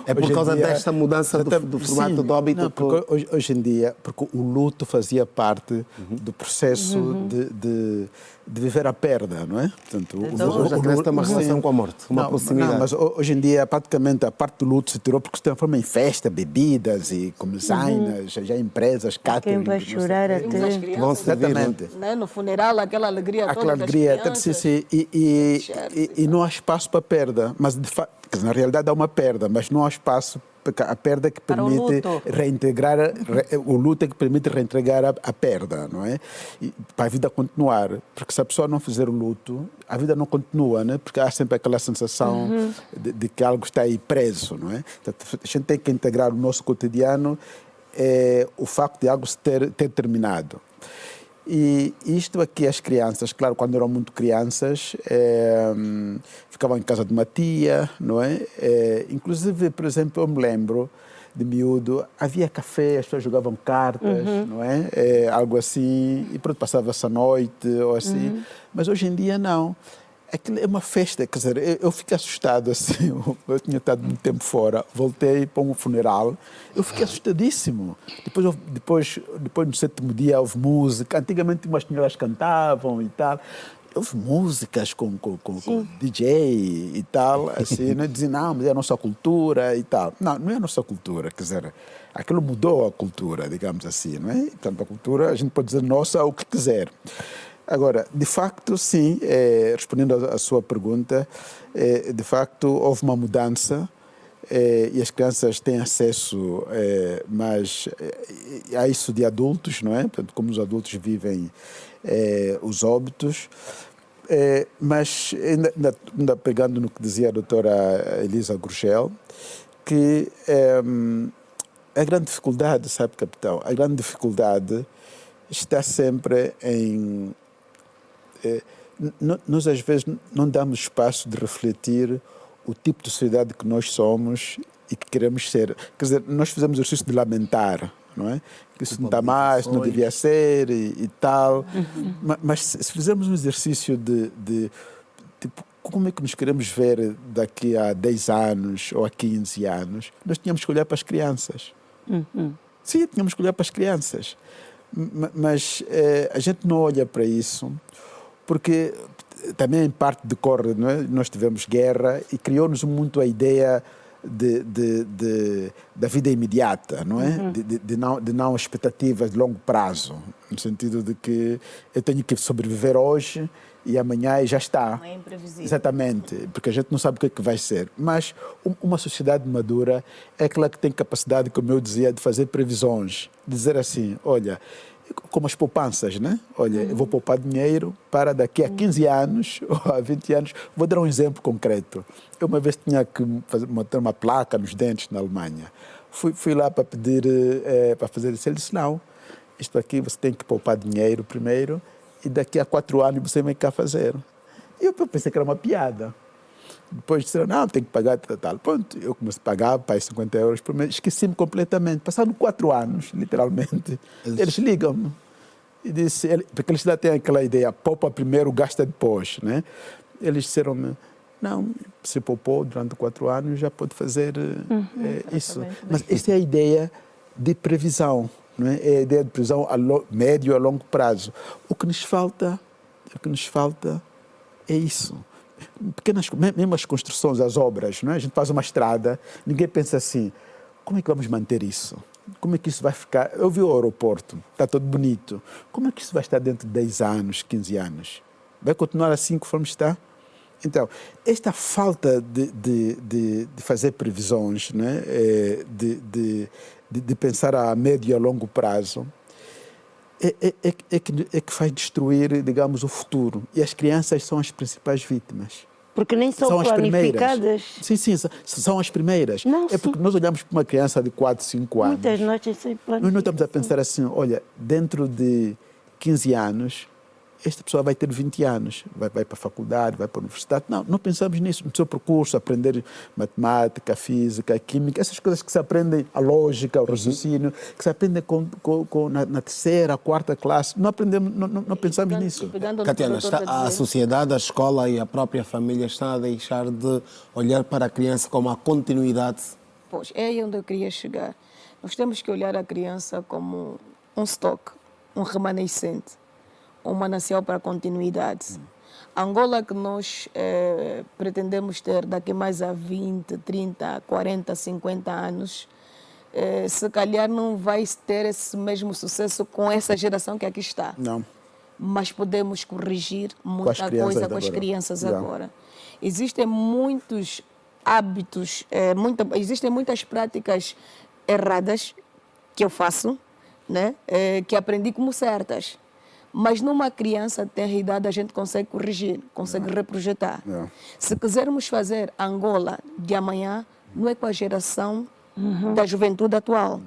É por causa desta mudança do formato do óbito? Não, porque hoje em dia, porque o luto fazia parte do processo de viver a perda, não é? Portanto, hoje a criança tem uma relação com a morte, uma proximidade. Não, mas hoje em dia, praticamente, a parte do luto se tirou porque se transforma em festa, bebidas e comezainas, já empresas, catering. Quem vai chorar até... Vão exatamente. No funeral, aquela alegria toda aquela alegria, das crianças. sim, e não há espaço para perda, mas de facto, na realidade há uma perda, mas não há espaço para a perda que permite reintegrar, o luto é que permite reintegrar a perda, não é? E para a vida continuar, porque se a pessoa não fizer o luto, a vida não continua, né? Porque há sempre aquela sensação de que algo está aí preso, não é? Então, a gente tem que integrar no nosso cotidiano o facto de algo ter terminado. E isto aqui, as crianças, claro, quando eram muito crianças, ficavam em casa de uma tia, não é? Inclusive, por exemplo, eu me lembro de miúdo, havia café, as pessoas jogavam cartas, não é? Algo assim, e pronto, passava-se a noite ou assim. Mas hoje em dia não. Aquilo é uma festa, quer dizer, eu fiquei assustado assim, eu tinha estado muito tempo fora, voltei para um funeral, eu fiquei assustadíssimo. Depois no sétimo dia houve música, antigamente umas senhoras cantavam e tal, houve músicas com DJ e tal, assim, não dizem, não, mas é a nossa cultura e tal. Não é a nossa cultura, quer dizer, aquilo mudou a cultura, digamos assim, não é? Portanto, a cultura, a gente pode dizer nossa o que quiser. Agora, de facto, sim, respondendo à sua pergunta, de facto houve uma mudança e as crianças têm acesso mais a isso de adultos, não é? Portanto, como os adultos vivem os óbitos. Mas, ainda pegando no que dizia a doutora Elisa Gurgel, que a grande dificuldade, sabe, capitão, a grande dificuldade está sempre em... nós às vezes não damos espaço de refletir o tipo de sociedade que nós somos e que queremos ser. Quer dizer, nós fizemos o exercício de lamentar, não é? Que isso não está mais, não devia ser e tal. Mas se fizermos um exercício de tipo, como é que nos queremos ver daqui a 10 anos ou a 15 anos, nós tínhamos que olhar para as crianças. Sim, tínhamos que olhar para as crianças. Mas a gente não olha para isso porque também em parte decorre, não é? Nós tivemos guerra e criou-nos muito a ideia da vida imediata, não é? De não expectativas de longo prazo, no sentido de que eu tenho que sobreviver hoje e amanhã já está. Não é imprevisível. Exatamente, porque a gente não sabe o que é que vai ser. Mas uma sociedade madura é aquela que tem capacidade, como eu dizia, de fazer previsões, dizer assim, olha, como as poupanças, né? Olha, eu vou poupar dinheiro para daqui a 15 anos ou a 20 anos. Vou dar um exemplo concreto. Eu uma vez tinha que montar uma placa nos dentes na Alemanha. Fui lá para pedir, para fazer isso. Ele disse, não, isto aqui você tem que poupar dinheiro primeiro e daqui a 4 anos você vem cá fazer. E eu pensei que era uma piada. Depois disseram, não, tem que pagar tal. Pronto, eu comecei a pagar para 50 euros por mês. Esqueci-me completamente. Passaram 4 anos, literalmente. Eles ligam-me. E disse, porque eles já têm aquela ideia, poupa primeiro, gasta depois, né? Eles disseram-me, não, se poupou durante 4 anos, já pode fazer isso. Mas esta é a ideia de previsão, não é? É a ideia de previsão a médio e a longo prazo. O que nos falta é isso. Pequenas, mesmo as construções, as obras, não é? A gente faz uma estrada, ninguém pensa assim, como é que vamos manter isso? Como é que isso vai ficar? Eu vi o aeroporto, está todo bonito. Como é que isso vai estar dentro de 10 anos, 15 anos? Vai continuar assim conforme está? Então, esta falta de fazer previsões, né? de pensar a médio e a longo prazo, é que faz destruir, digamos, o futuro. E as crianças são as principais vítimas. Porque nem são planificadas. Sim, são as primeiras. Não, porque nós olhamos para uma criança de 4, 5 anos. Muitas noites sem planificação. Nós não estamos a pensar assim, olha, dentro de 15 anos, esta pessoa vai ter 20 anos, vai para a faculdade, vai para a universidade. Não pensamos nisso. No seu percurso, aprender matemática, física, química, essas coisas que se aprendem, a lógica, o raciocínio, que se aprendem na terceira, quarta classe. Não aprendemos, não pensamos nisso. Catiana, a sociedade, a escola e a própria família estão a deixar de olhar para a criança como a continuidade. Pois, é aí onde eu queria chegar. Nós temos que olhar a criança como um estoque, um remanescente, um manancial para a continuidade. A Angola que nós pretendemos ter daqui mais a 20, 30, 40, 50 anos, se calhar não vai ter esse mesmo sucesso com essa geração que aqui está. Não. Mas podemos corrigir muita coisa com as crianças agora. Existem muitos hábitos, existem muitas práticas erradas que eu faço, né? Que aprendi como certas. Mas numa criança de tenra idade a gente consegue corrigir, consegue reprojetar. Se quisermos fazer Angola de amanhã, não é com a geração da juventude atual.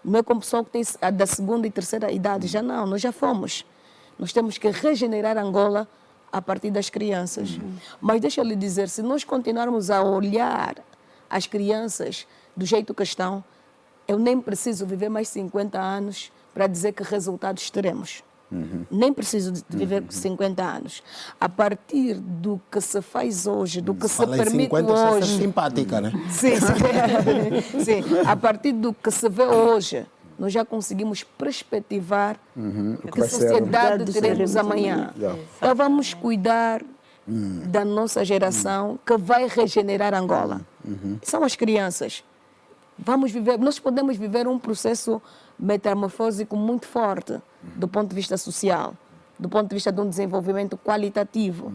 Não é com o pessoal que tem da segunda e terceira idade. Já não, nós já fomos. Nós temos que regenerar Angola a partir das crianças. Mas deixa eu lhe dizer, se nós continuarmos a olhar as crianças do jeito que estão, eu nem preciso viver mais 50 anos para dizer que resultados teremos. Nem preciso de viver 50 anos. A partir do que se faz hoje, do que se permite 50, hoje... Você é simpática, né? Sim. Sim. A partir do que se vê hoje, nós já conseguimos perspectivar que sociedade teremos amanhã. Então vamos cuidar da nossa geração que vai regenerar Angola. São as crianças. Nós podemos viver um processo metamorfósico muito forte do ponto de vista social, do ponto de vista de um desenvolvimento qualitativo.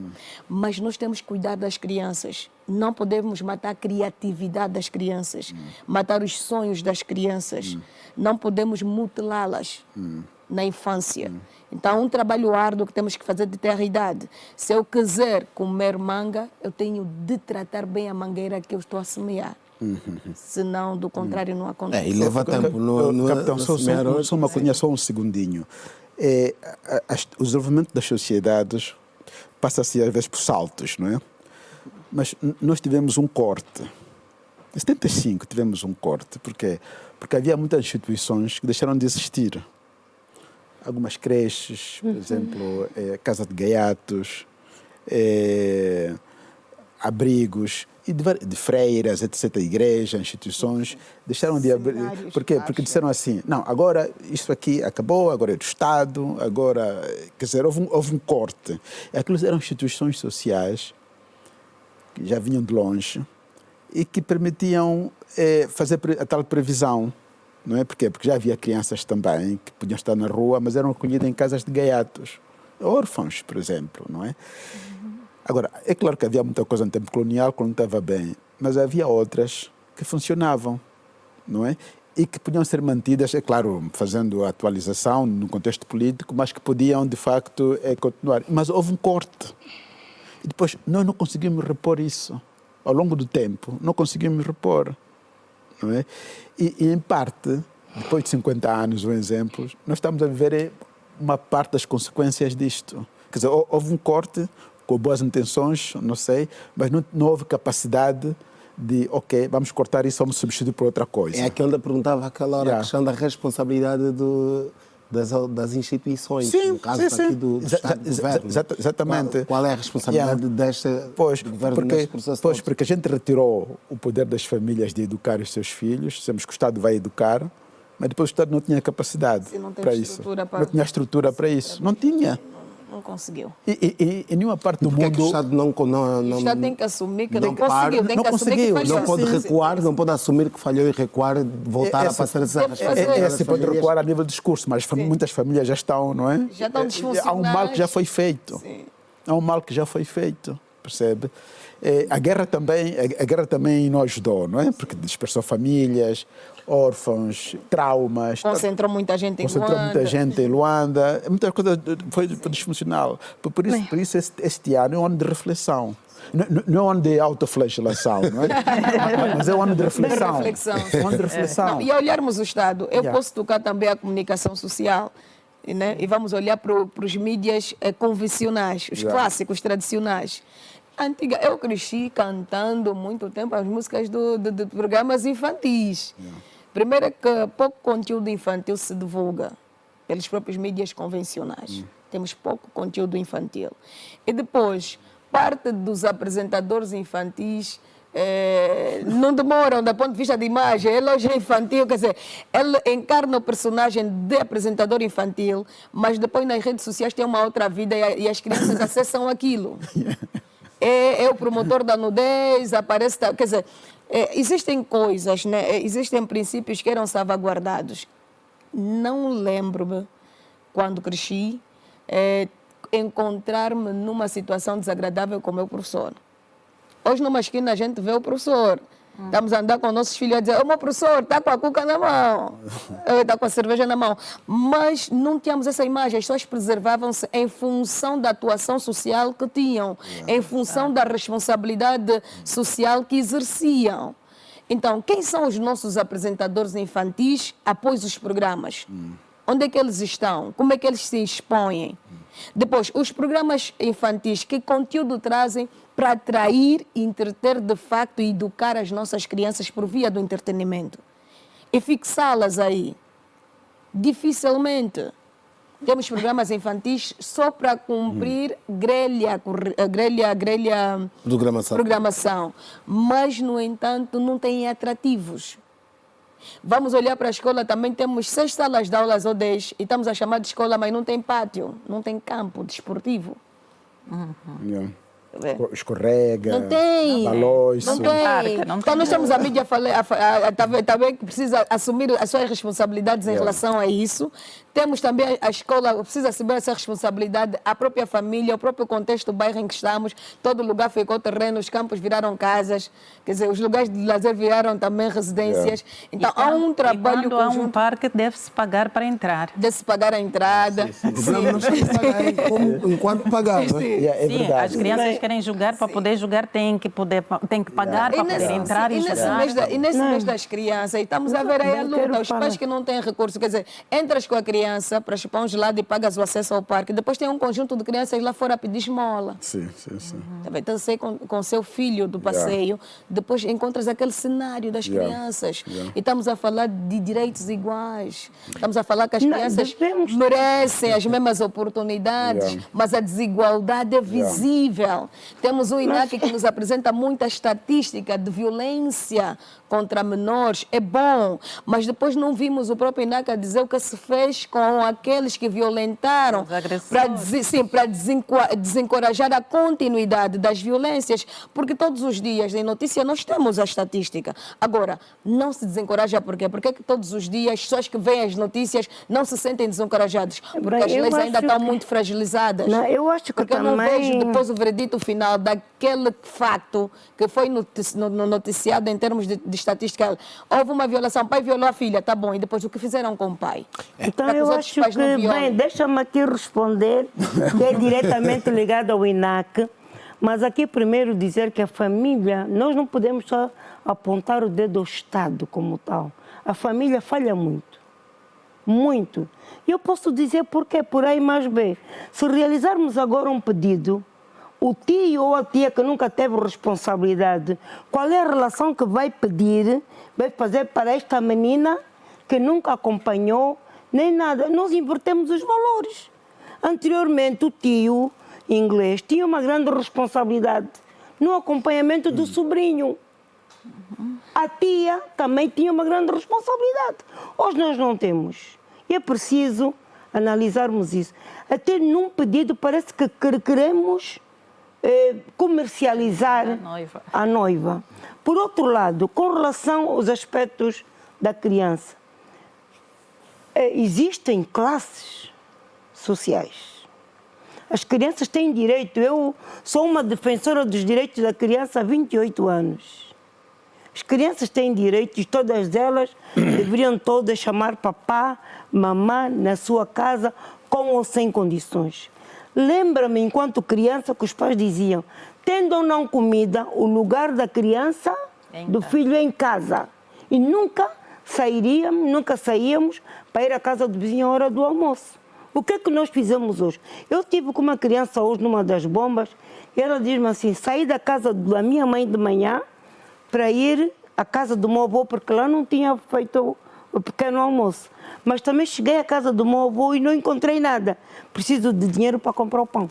Mas nós temos que cuidar das crianças. Não podemos matar a criatividade das crianças, matar os sonhos das crianças. Não podemos mutilá-las na infância. Então, um trabalho árduo que temos que fazer de terra idade. Se eu quiser comer manga, eu tenho de tratar bem a mangueira que eu estou a semear. Senão, do contrário, não acontece. E leva tempo. Capitão, só um segundinho. O desenvolvimento das sociedades passa-se às vezes por saltos, não é? Mas nós tivemos um corte. Em 75 tivemos um corte. Por quê? Porque havia muitas instituições que deixaram de existir. Algumas creches, por exemplo, casa de gaiatos, abrigos, e de freiras, etc., igreja, instituições, deixaram de abrir. Por quê? Porque disseram assim, não, agora isso aqui acabou, agora é do Estado, agora... Quer dizer, houve um corte. Aquelas eram instituições sociais que já vinham de longe, e que permitiam fazer a tal previsão. Não é? Porquê? Porque já havia crianças também que podiam estar na rua, mas eram acolhidas em casas de gaiatos, órfãos, por exemplo, não é? Agora, é claro que havia muita coisa no tempo colonial que não estava bem, mas havia outras que funcionavam, não é? E que podiam ser mantidas, é claro, fazendo a atualização no contexto político, mas que podiam, de facto, continuar. Mas houve um corte. E depois, nós não conseguimos repor isso. Ao longo do tempo, não conseguimos repor. Não é? E, em parte, depois de 50 anos, um exemplo, nós estamos a viver uma parte das consequências disto. Quer dizer, houve um corte com boas intenções, não sei, mas não houve capacidade de, ok, vamos cortar isso, vamos substituir por outra coisa. É aquilo que eu perguntava aquela hora, a questão da responsabilidade das instituições, sim, no caso sim, aqui do Estado de Governo. Exatamente. Qual é a responsabilidade do Governo neste processo? Pois, porque a gente retirou o poder das famílias de educar os seus filhos, dizemos que o Estado vai educar, mas depois o Estado não tinha capacidade para isso. Não tinha estrutura para isso. Não tinha. Não conseguiu. E nenhuma parte do mundo... que o Estado não o Estado tem que assumir que não conseguiu. Tem não que assumir que falhou. Não pode recuar, não pode assumir que falhou e recuar, voltar a passar essa responsabilidade. Você pode recuar a nível de discurso, mas muitas famílias já estão, não é? Já estão disfuncionais. Há um mal que já foi feito. Sim. Há um mal que já foi feito, percebe? A guerra também não ajudou, não é? Porque dispersou famílias, órfãos, traumas. Concentrou muita gente em Luanda. Muita coisa foi disfuncional. Por isso este ano é um ano de reflexão. Não é um ano de autoflagelação, não é? Mas é um ano de reflexão. É um ano de reflexão. Não, e olharmos o Estado, eu posso tocar também a comunicação social, né? E vamos olhar para os mídias convencionais, os clássicos, tradicionais. Eu cresci cantando muito tempo as músicas de programas infantis. Primeiro é que pouco conteúdo infantil se divulga pelos próprios mídias convencionais. Temos pouco conteúdo infantil. E depois, parte dos apresentadores infantis não demoram, do ponto de vista de imagem. Ele hoje é infantil, quer dizer, ele encarna o personagem de apresentador infantil, mas depois nas redes sociais tem uma outra vida e as crianças acessam aquilo. É o promotor da nudez, aparece... Quer dizer, existem coisas, né? Existem princípios que eram salvaguardados. Não lembro-me, quando cresci, encontrar-me numa situação desagradável com o meu professor. Hoje, numa esquina, a gente vê o professor. Estamos a andar com nossos filhos a dizer: "Ô, meu professor, está com a cuca na mão, está com a cerveja na mão." Mas não tínhamos essa imagem, as pessoas preservavam-se em função da atuação social que tinham, em função da responsabilidade social que exerciam. Então, quem são os nossos apresentadores infantis após os programas? Onde é que eles estão? Como é que eles se expõem? Depois, os programas infantis, que conteúdo trazem para atrair, entreter de facto e educar as nossas crianças por via do entretenimento? E fixá-las aí? Dificilmente. Temos programas infantis só para cumprir programação. Mas, no entanto, não têm atrativos. Vamos olhar para a escola, também temos 6 salas de aulas ou 10 e estamos a chamar de escola, mas não tem pátio, não tem campo desportivo. Escorrega, não tem, balões, não tem. Então nós temos a mídia também que precisa assumir as suas responsabilidades em relação a isso. Temos também a escola, precisa assumir essa responsabilidade, a própria família, o próprio contexto do bairro em que estamos. Todo lugar ficou terreno, os campos viraram casas, quer dizer, os lugares de lazer viraram também residências. Então há um trabalho conjunto. Há um parque, deve-se pagar para entrar. Deve-se pagar a entrada. Enquanto pagar, não é? É verdade. As crianças querem jogar, para poder jogar tem que pagar para poder entrar e jogar. E nesse mês das crianças, estamos a ver aí a luta, os pais que não têm recurso, quer dizer, entras com a criança para chupar um gelado e pagas o acesso ao parque, depois tem um conjunto de crianças lá fora a pedir esmola. Sim. Então você com seu filho do passeio, depois encontras aquele cenário das crianças. E estamos a falar de direitos iguais, estamos a falar que as crianças merecem as mesmas oportunidades, mas a desigualdade é visível. educação. Temos o INAC que nos apresenta muita estatística de violência contra menores. É bom, mas depois não vimos o próprio INAC a dizer o que se fez com aqueles que violentaram para desencorajar a continuidade das violências, porque todos os dias em notícia nós temos a estatística. Agora, não se desencoraja por quê? Porque é que todos os dias as pessoas que veem as notícias não se sentem desencorajadas? Porque as leis ainda estão muito fragilizadas. Não, eu acho que porque também... eu não vejo depois o veredito final daquele facto que foi noticiado em termos de estatística. Houve uma violação, o pai violou a filha, tá bom, e depois o que fizeram com o pai? Então eu acho que, bem, deixa-me aqui responder, que é diretamente ligado ao INAC, mas aqui primeiro dizer que a família, nós não podemos só apontar o dedo ao Estado como tal. A família falha muito, muito. E eu posso dizer porque por A mais B. Se realizarmos agora um pedido, o tio ou a tia que nunca teve responsabilidade, qual é a relação que vai pedir, vai fazer para esta menina que nunca acompanhou, nem nada? Nós invertemos os valores. Anteriormente, o tio inglês tinha uma grande responsabilidade no acompanhamento do sobrinho. A tia também tinha uma grande responsabilidade. Hoje nós não temos. E é preciso analisarmos isso. Até num pedido parece que queremos comercializar a noiva. Por outro lado, com relação aos aspectos da criança, existem classes sociais. As crianças têm direito. Eu sou uma defensora dos direitos da criança há 28 anos. As crianças têm direitos, todas elas deveriam todas chamar papá, mamã na sua casa, com ou sem condições. Lembra-me, enquanto criança, que os pais diziam, tendo ou não comida, o lugar da criança, do filho é em casa. E nunca saíamos para ir à casa do vizinho à hora do almoço. O que é que nós fizemos hoje? Eu estive com uma criança hoje numa das bombas e ela diz-me assim, saí da casa da minha mãe de manhã para ir à casa do meu avô, porque lá não tinha feito o pequeno almoço. Mas também cheguei à casa do meu avô e não encontrei nada. Preciso de dinheiro para comprar o pão.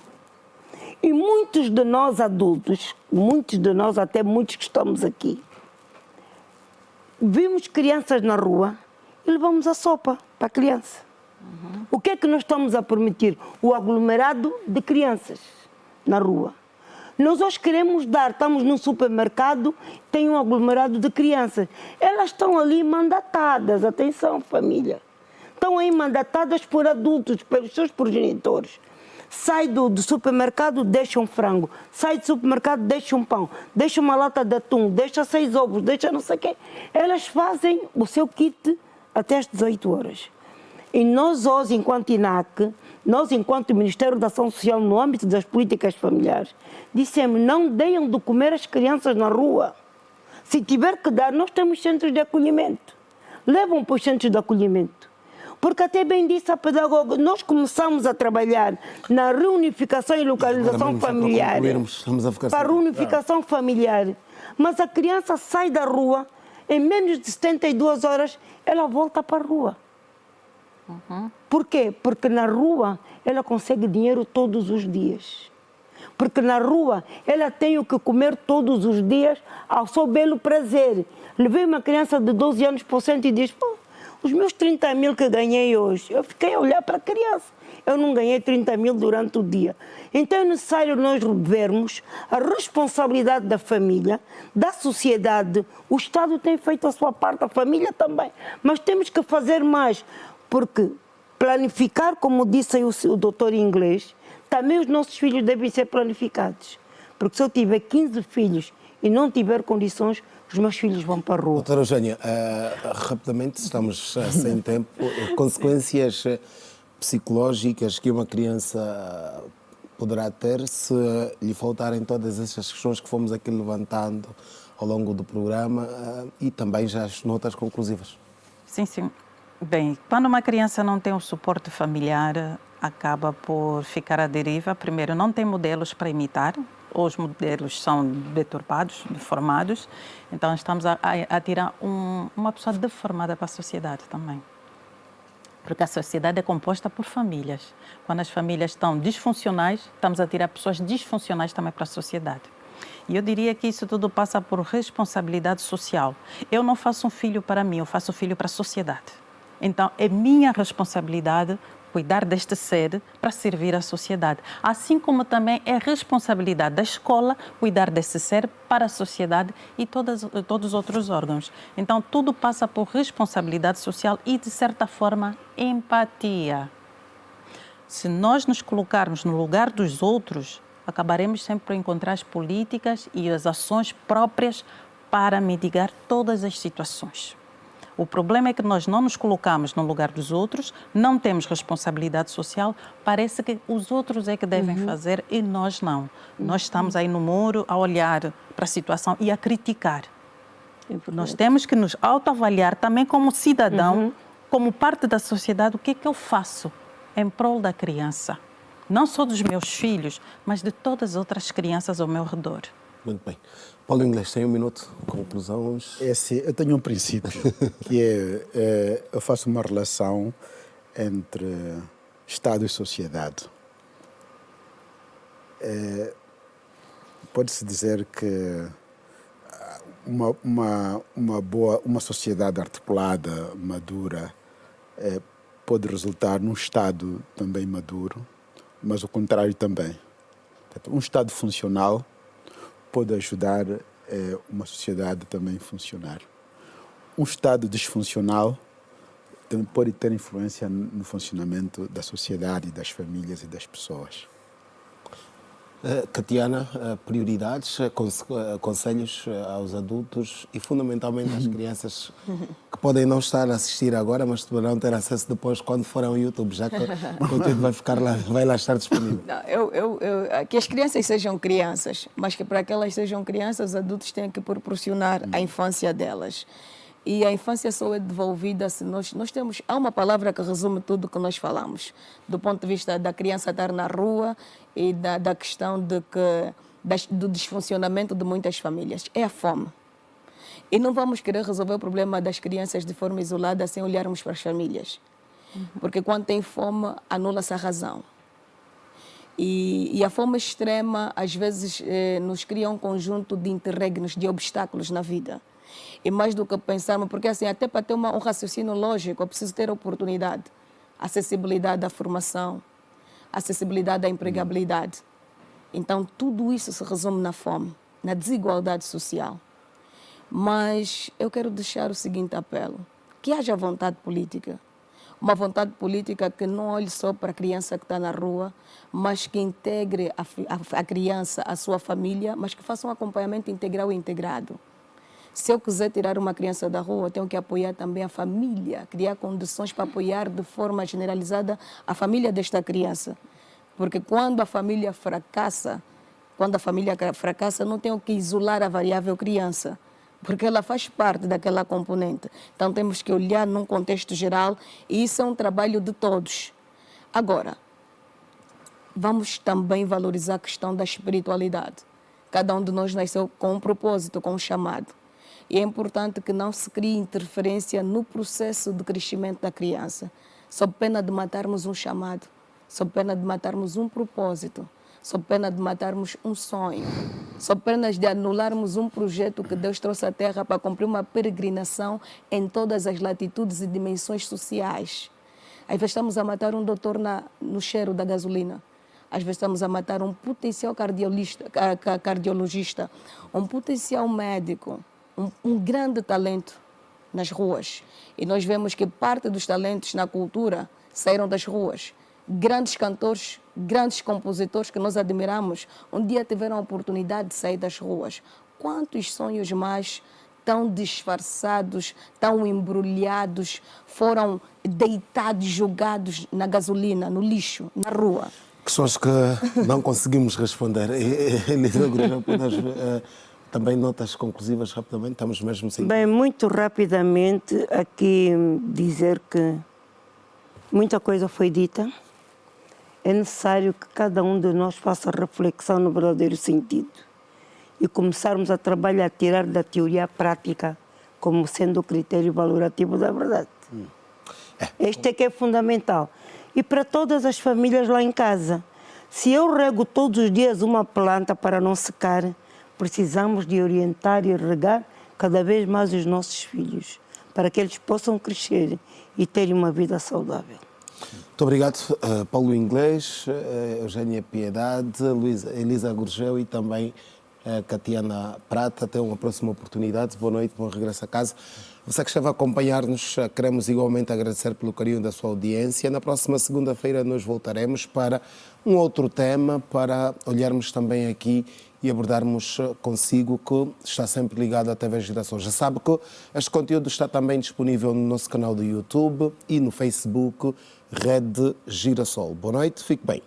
E muitos de nós adultos, muitos de nós, até muitos que estamos aqui, vimos crianças na rua e levamos a sopa para a criança. O que é que nós estamos a permitir? O aglomerado de crianças na rua. Nós hoje queremos dar, estamos num supermercado, tem um aglomerado de crianças. Elas estão ali mandatadas, atenção família. Estão aí mandatadas por adultos, pelos seus progenitores. Sai do supermercado, deixa um frango. Sai do supermercado, deixa um pão. Deixa uma lata de atum, deixa 6 ovos, deixa não sei o quê. Elas fazem o seu kit até às 18 horas. E nós hoje, enquanto INAC, nós, enquanto Ministério da Ação Social, no âmbito das políticas familiares, dissemos, não deem de comer as crianças na rua. Se tiver que dar, nós temos centros de acolhimento. Levam para os centros de acolhimento. Porque até bem disse a pedagoga, nós começamos a trabalhar na reunificação e localização familiar. Para a reunificação familiar. Mas a criança sai da rua, em menos de 72 horas, ela volta para a rua. Por quê? Porque na rua ela consegue dinheiro todos os dias. Porque na rua ela tem o que comer todos os dias ao seu belo prazer. Levei uma criança de 12 anos para o centro e diz, pô, os meus 30 mil que ganhei hoje, eu fiquei a olhar para a criança. Eu não ganhei 30 mil durante o dia. Então é necessário nós vermos a responsabilidade da família, da sociedade. O Estado tem feito a sua parte, a família também. Mas temos que fazer mais. Porque planificar, como disse aí o doutor inglês, também os nossos filhos devem ser planificados. Porque se eu tiver 15 filhos e não tiver condições, os meus filhos vão para a rua. Doutora Eugénia, rapidamente, estamos sem tempo. Consequências psicológicas que uma criança poderá ter se lhe faltarem todas essas questões que fomos aqui levantando ao longo do programa e também já as notas conclusivas? Sim, sim. Bem, quando uma criança não tem o suporte familiar, acaba por ficar à deriva. Primeiro, não tem modelos para imitar, os modelos são deturpados, deformados, então estamos a tirar uma pessoa deformada para a sociedade também. Porque a sociedade é composta por famílias. Quando as famílias estão disfuncionais, estamos a tirar pessoas disfuncionais também para a sociedade. E eu diria que isso tudo passa por responsabilidade social. Eu não faço um filho para mim, eu faço um filho para a sociedade. Então, é minha responsabilidade cuidar deste ser para servir à sociedade. Assim como também é responsabilidade da escola cuidar desse ser para a sociedade e todos os outros órgãos. Então, tudo passa por responsabilidade social e, de certa forma, empatia. Se nós nos colocarmos no lugar dos outros, acabaremos sempre por encontrar as políticas e as ações próprias para mitigar todas as situações. O problema é que nós não nos colocamos no lugar dos outros, não temos responsabilidade social, parece que os outros é que devem fazer e nós não. Nós estamos aí no muro a olhar para a situação e a criticar. Nós temos que nos autoavaliar também como cidadão, como parte da sociedade, o que é que eu faço em prol da criança. Não só dos meus filhos, mas de todas as outras crianças ao meu redor. Muito bem. Paulo Inglês, tem um minuto, conclusões. Eu tenho um princípio, que eu faço uma relação entre Estado e sociedade. Pode-se dizer que uma sociedade articulada, madura, pode resultar num Estado também maduro, mas o contrário também. Portanto, um Estado funcional pode ajudar uma sociedade também a funcionar. Um Estado disfuncional pode ter influência no funcionamento da sociedade, das famílias e das pessoas. Catiana, prioridades, conselhos aos adultos e fundamentalmente às crianças que podem não estar a assistir agora, mas poderão ter acesso depois quando forem ao YouTube, já que o conteúdo vai lá estar disponível. Não, que as crianças sejam crianças, mas que para que elas sejam crianças, os adultos têm que proporcionar a infância delas. E a infância só é devolvida se nós temos... Há uma palavra que resume tudo o que nós falamos, do ponto de vista da criança estar na rua e da questão do desfuncionamento de muitas famílias. É a fome. E não vamos querer resolver o problema das crianças de forma isolada sem olharmos para as famílias. Porque quando tem fome, anula-se a razão. E a fome extrema, às vezes, nos cria um conjunto de interregnos, de obstáculos na vida. E mais do que pensarmos, porque assim, até para ter um raciocínio lógico, eu preciso ter oportunidade, acessibilidade à formação, acessibilidade à empregabilidade. Então, tudo isso se resume na fome, na desigualdade social. Mas eu quero deixar o seguinte apelo, que haja vontade política. Uma vontade política que não olhe só para a criança que está na rua, mas que integre a criança, a sua família, mas que faça um acompanhamento integral e integrado. Se eu quiser tirar uma criança da rua, eu tenho que apoiar também a família, criar condições para apoiar de forma generalizada a família desta criança. Porque quando a família fracassa, não tenho que isolar a variável criança, porque ela faz parte daquela componente. Então temos que olhar num contexto geral e isso é um trabalho de todos. Agora, vamos também valorizar a questão da espiritualidade. Cada um de nós nasceu com um propósito, com um chamado. E é importante que não se crie interferência no processo de crescimento da criança, sob pena de matarmos um chamado, sob pena de matarmos um propósito, sob pena de matarmos um sonho, sob pena de anularmos um projeto que Deus trouxe à Terra para cumprir uma peregrinação em todas as latitudes e dimensões sociais. Às vezes estamos a matar um doutor no cheiro da gasolina. Às vezes estamos a matar um potencial cardiologista, um potencial médico, um grande talento nas ruas. E nós vemos que parte dos talentos na cultura saíram das ruas. Grandes cantores, grandes compositores que nós admiramos, um dia tiveram a oportunidade de sair das ruas. Quantos sonhos mais tão disfarçados, tão embrulhados, foram deitados, jogados na gasolina, no lixo, na rua? Questões que não conseguimos responder. Também notas conclusivas rapidamente, estamos mesmo sem... Bem, muito rapidamente aqui dizer que muita coisa foi dita. É necessário que cada um de nós faça reflexão no verdadeiro sentido e começarmos a trabalhar, a tirar da teoria a prática como sendo o critério valorativo da verdade. Este é que é fundamental. E para todas as famílias lá em casa, se eu rego todos os dias uma planta para não secar, precisamos de orientar e regar cada vez mais os nossos filhos, para que eles possam crescer e terem uma vida saudável. Muito obrigado, Paulo Inglês, Eugênia Piedade, Elisa Gurgel e também Catiana Prata. Até uma próxima oportunidade. Boa noite, bom regresso a casa. Você que esteve a acompanhar-nos, queremos igualmente agradecer pelo carinho da sua audiência. Na próxima segunda-feira nós voltaremos para um outro tema, para olharmos também aqui e abordarmos consigo, que está sempre ligado à TV Girassol. Já sabe que este conteúdo está também disponível no nosso canal do YouTube e no Facebook, Rede Girassol. Boa noite, fique bem.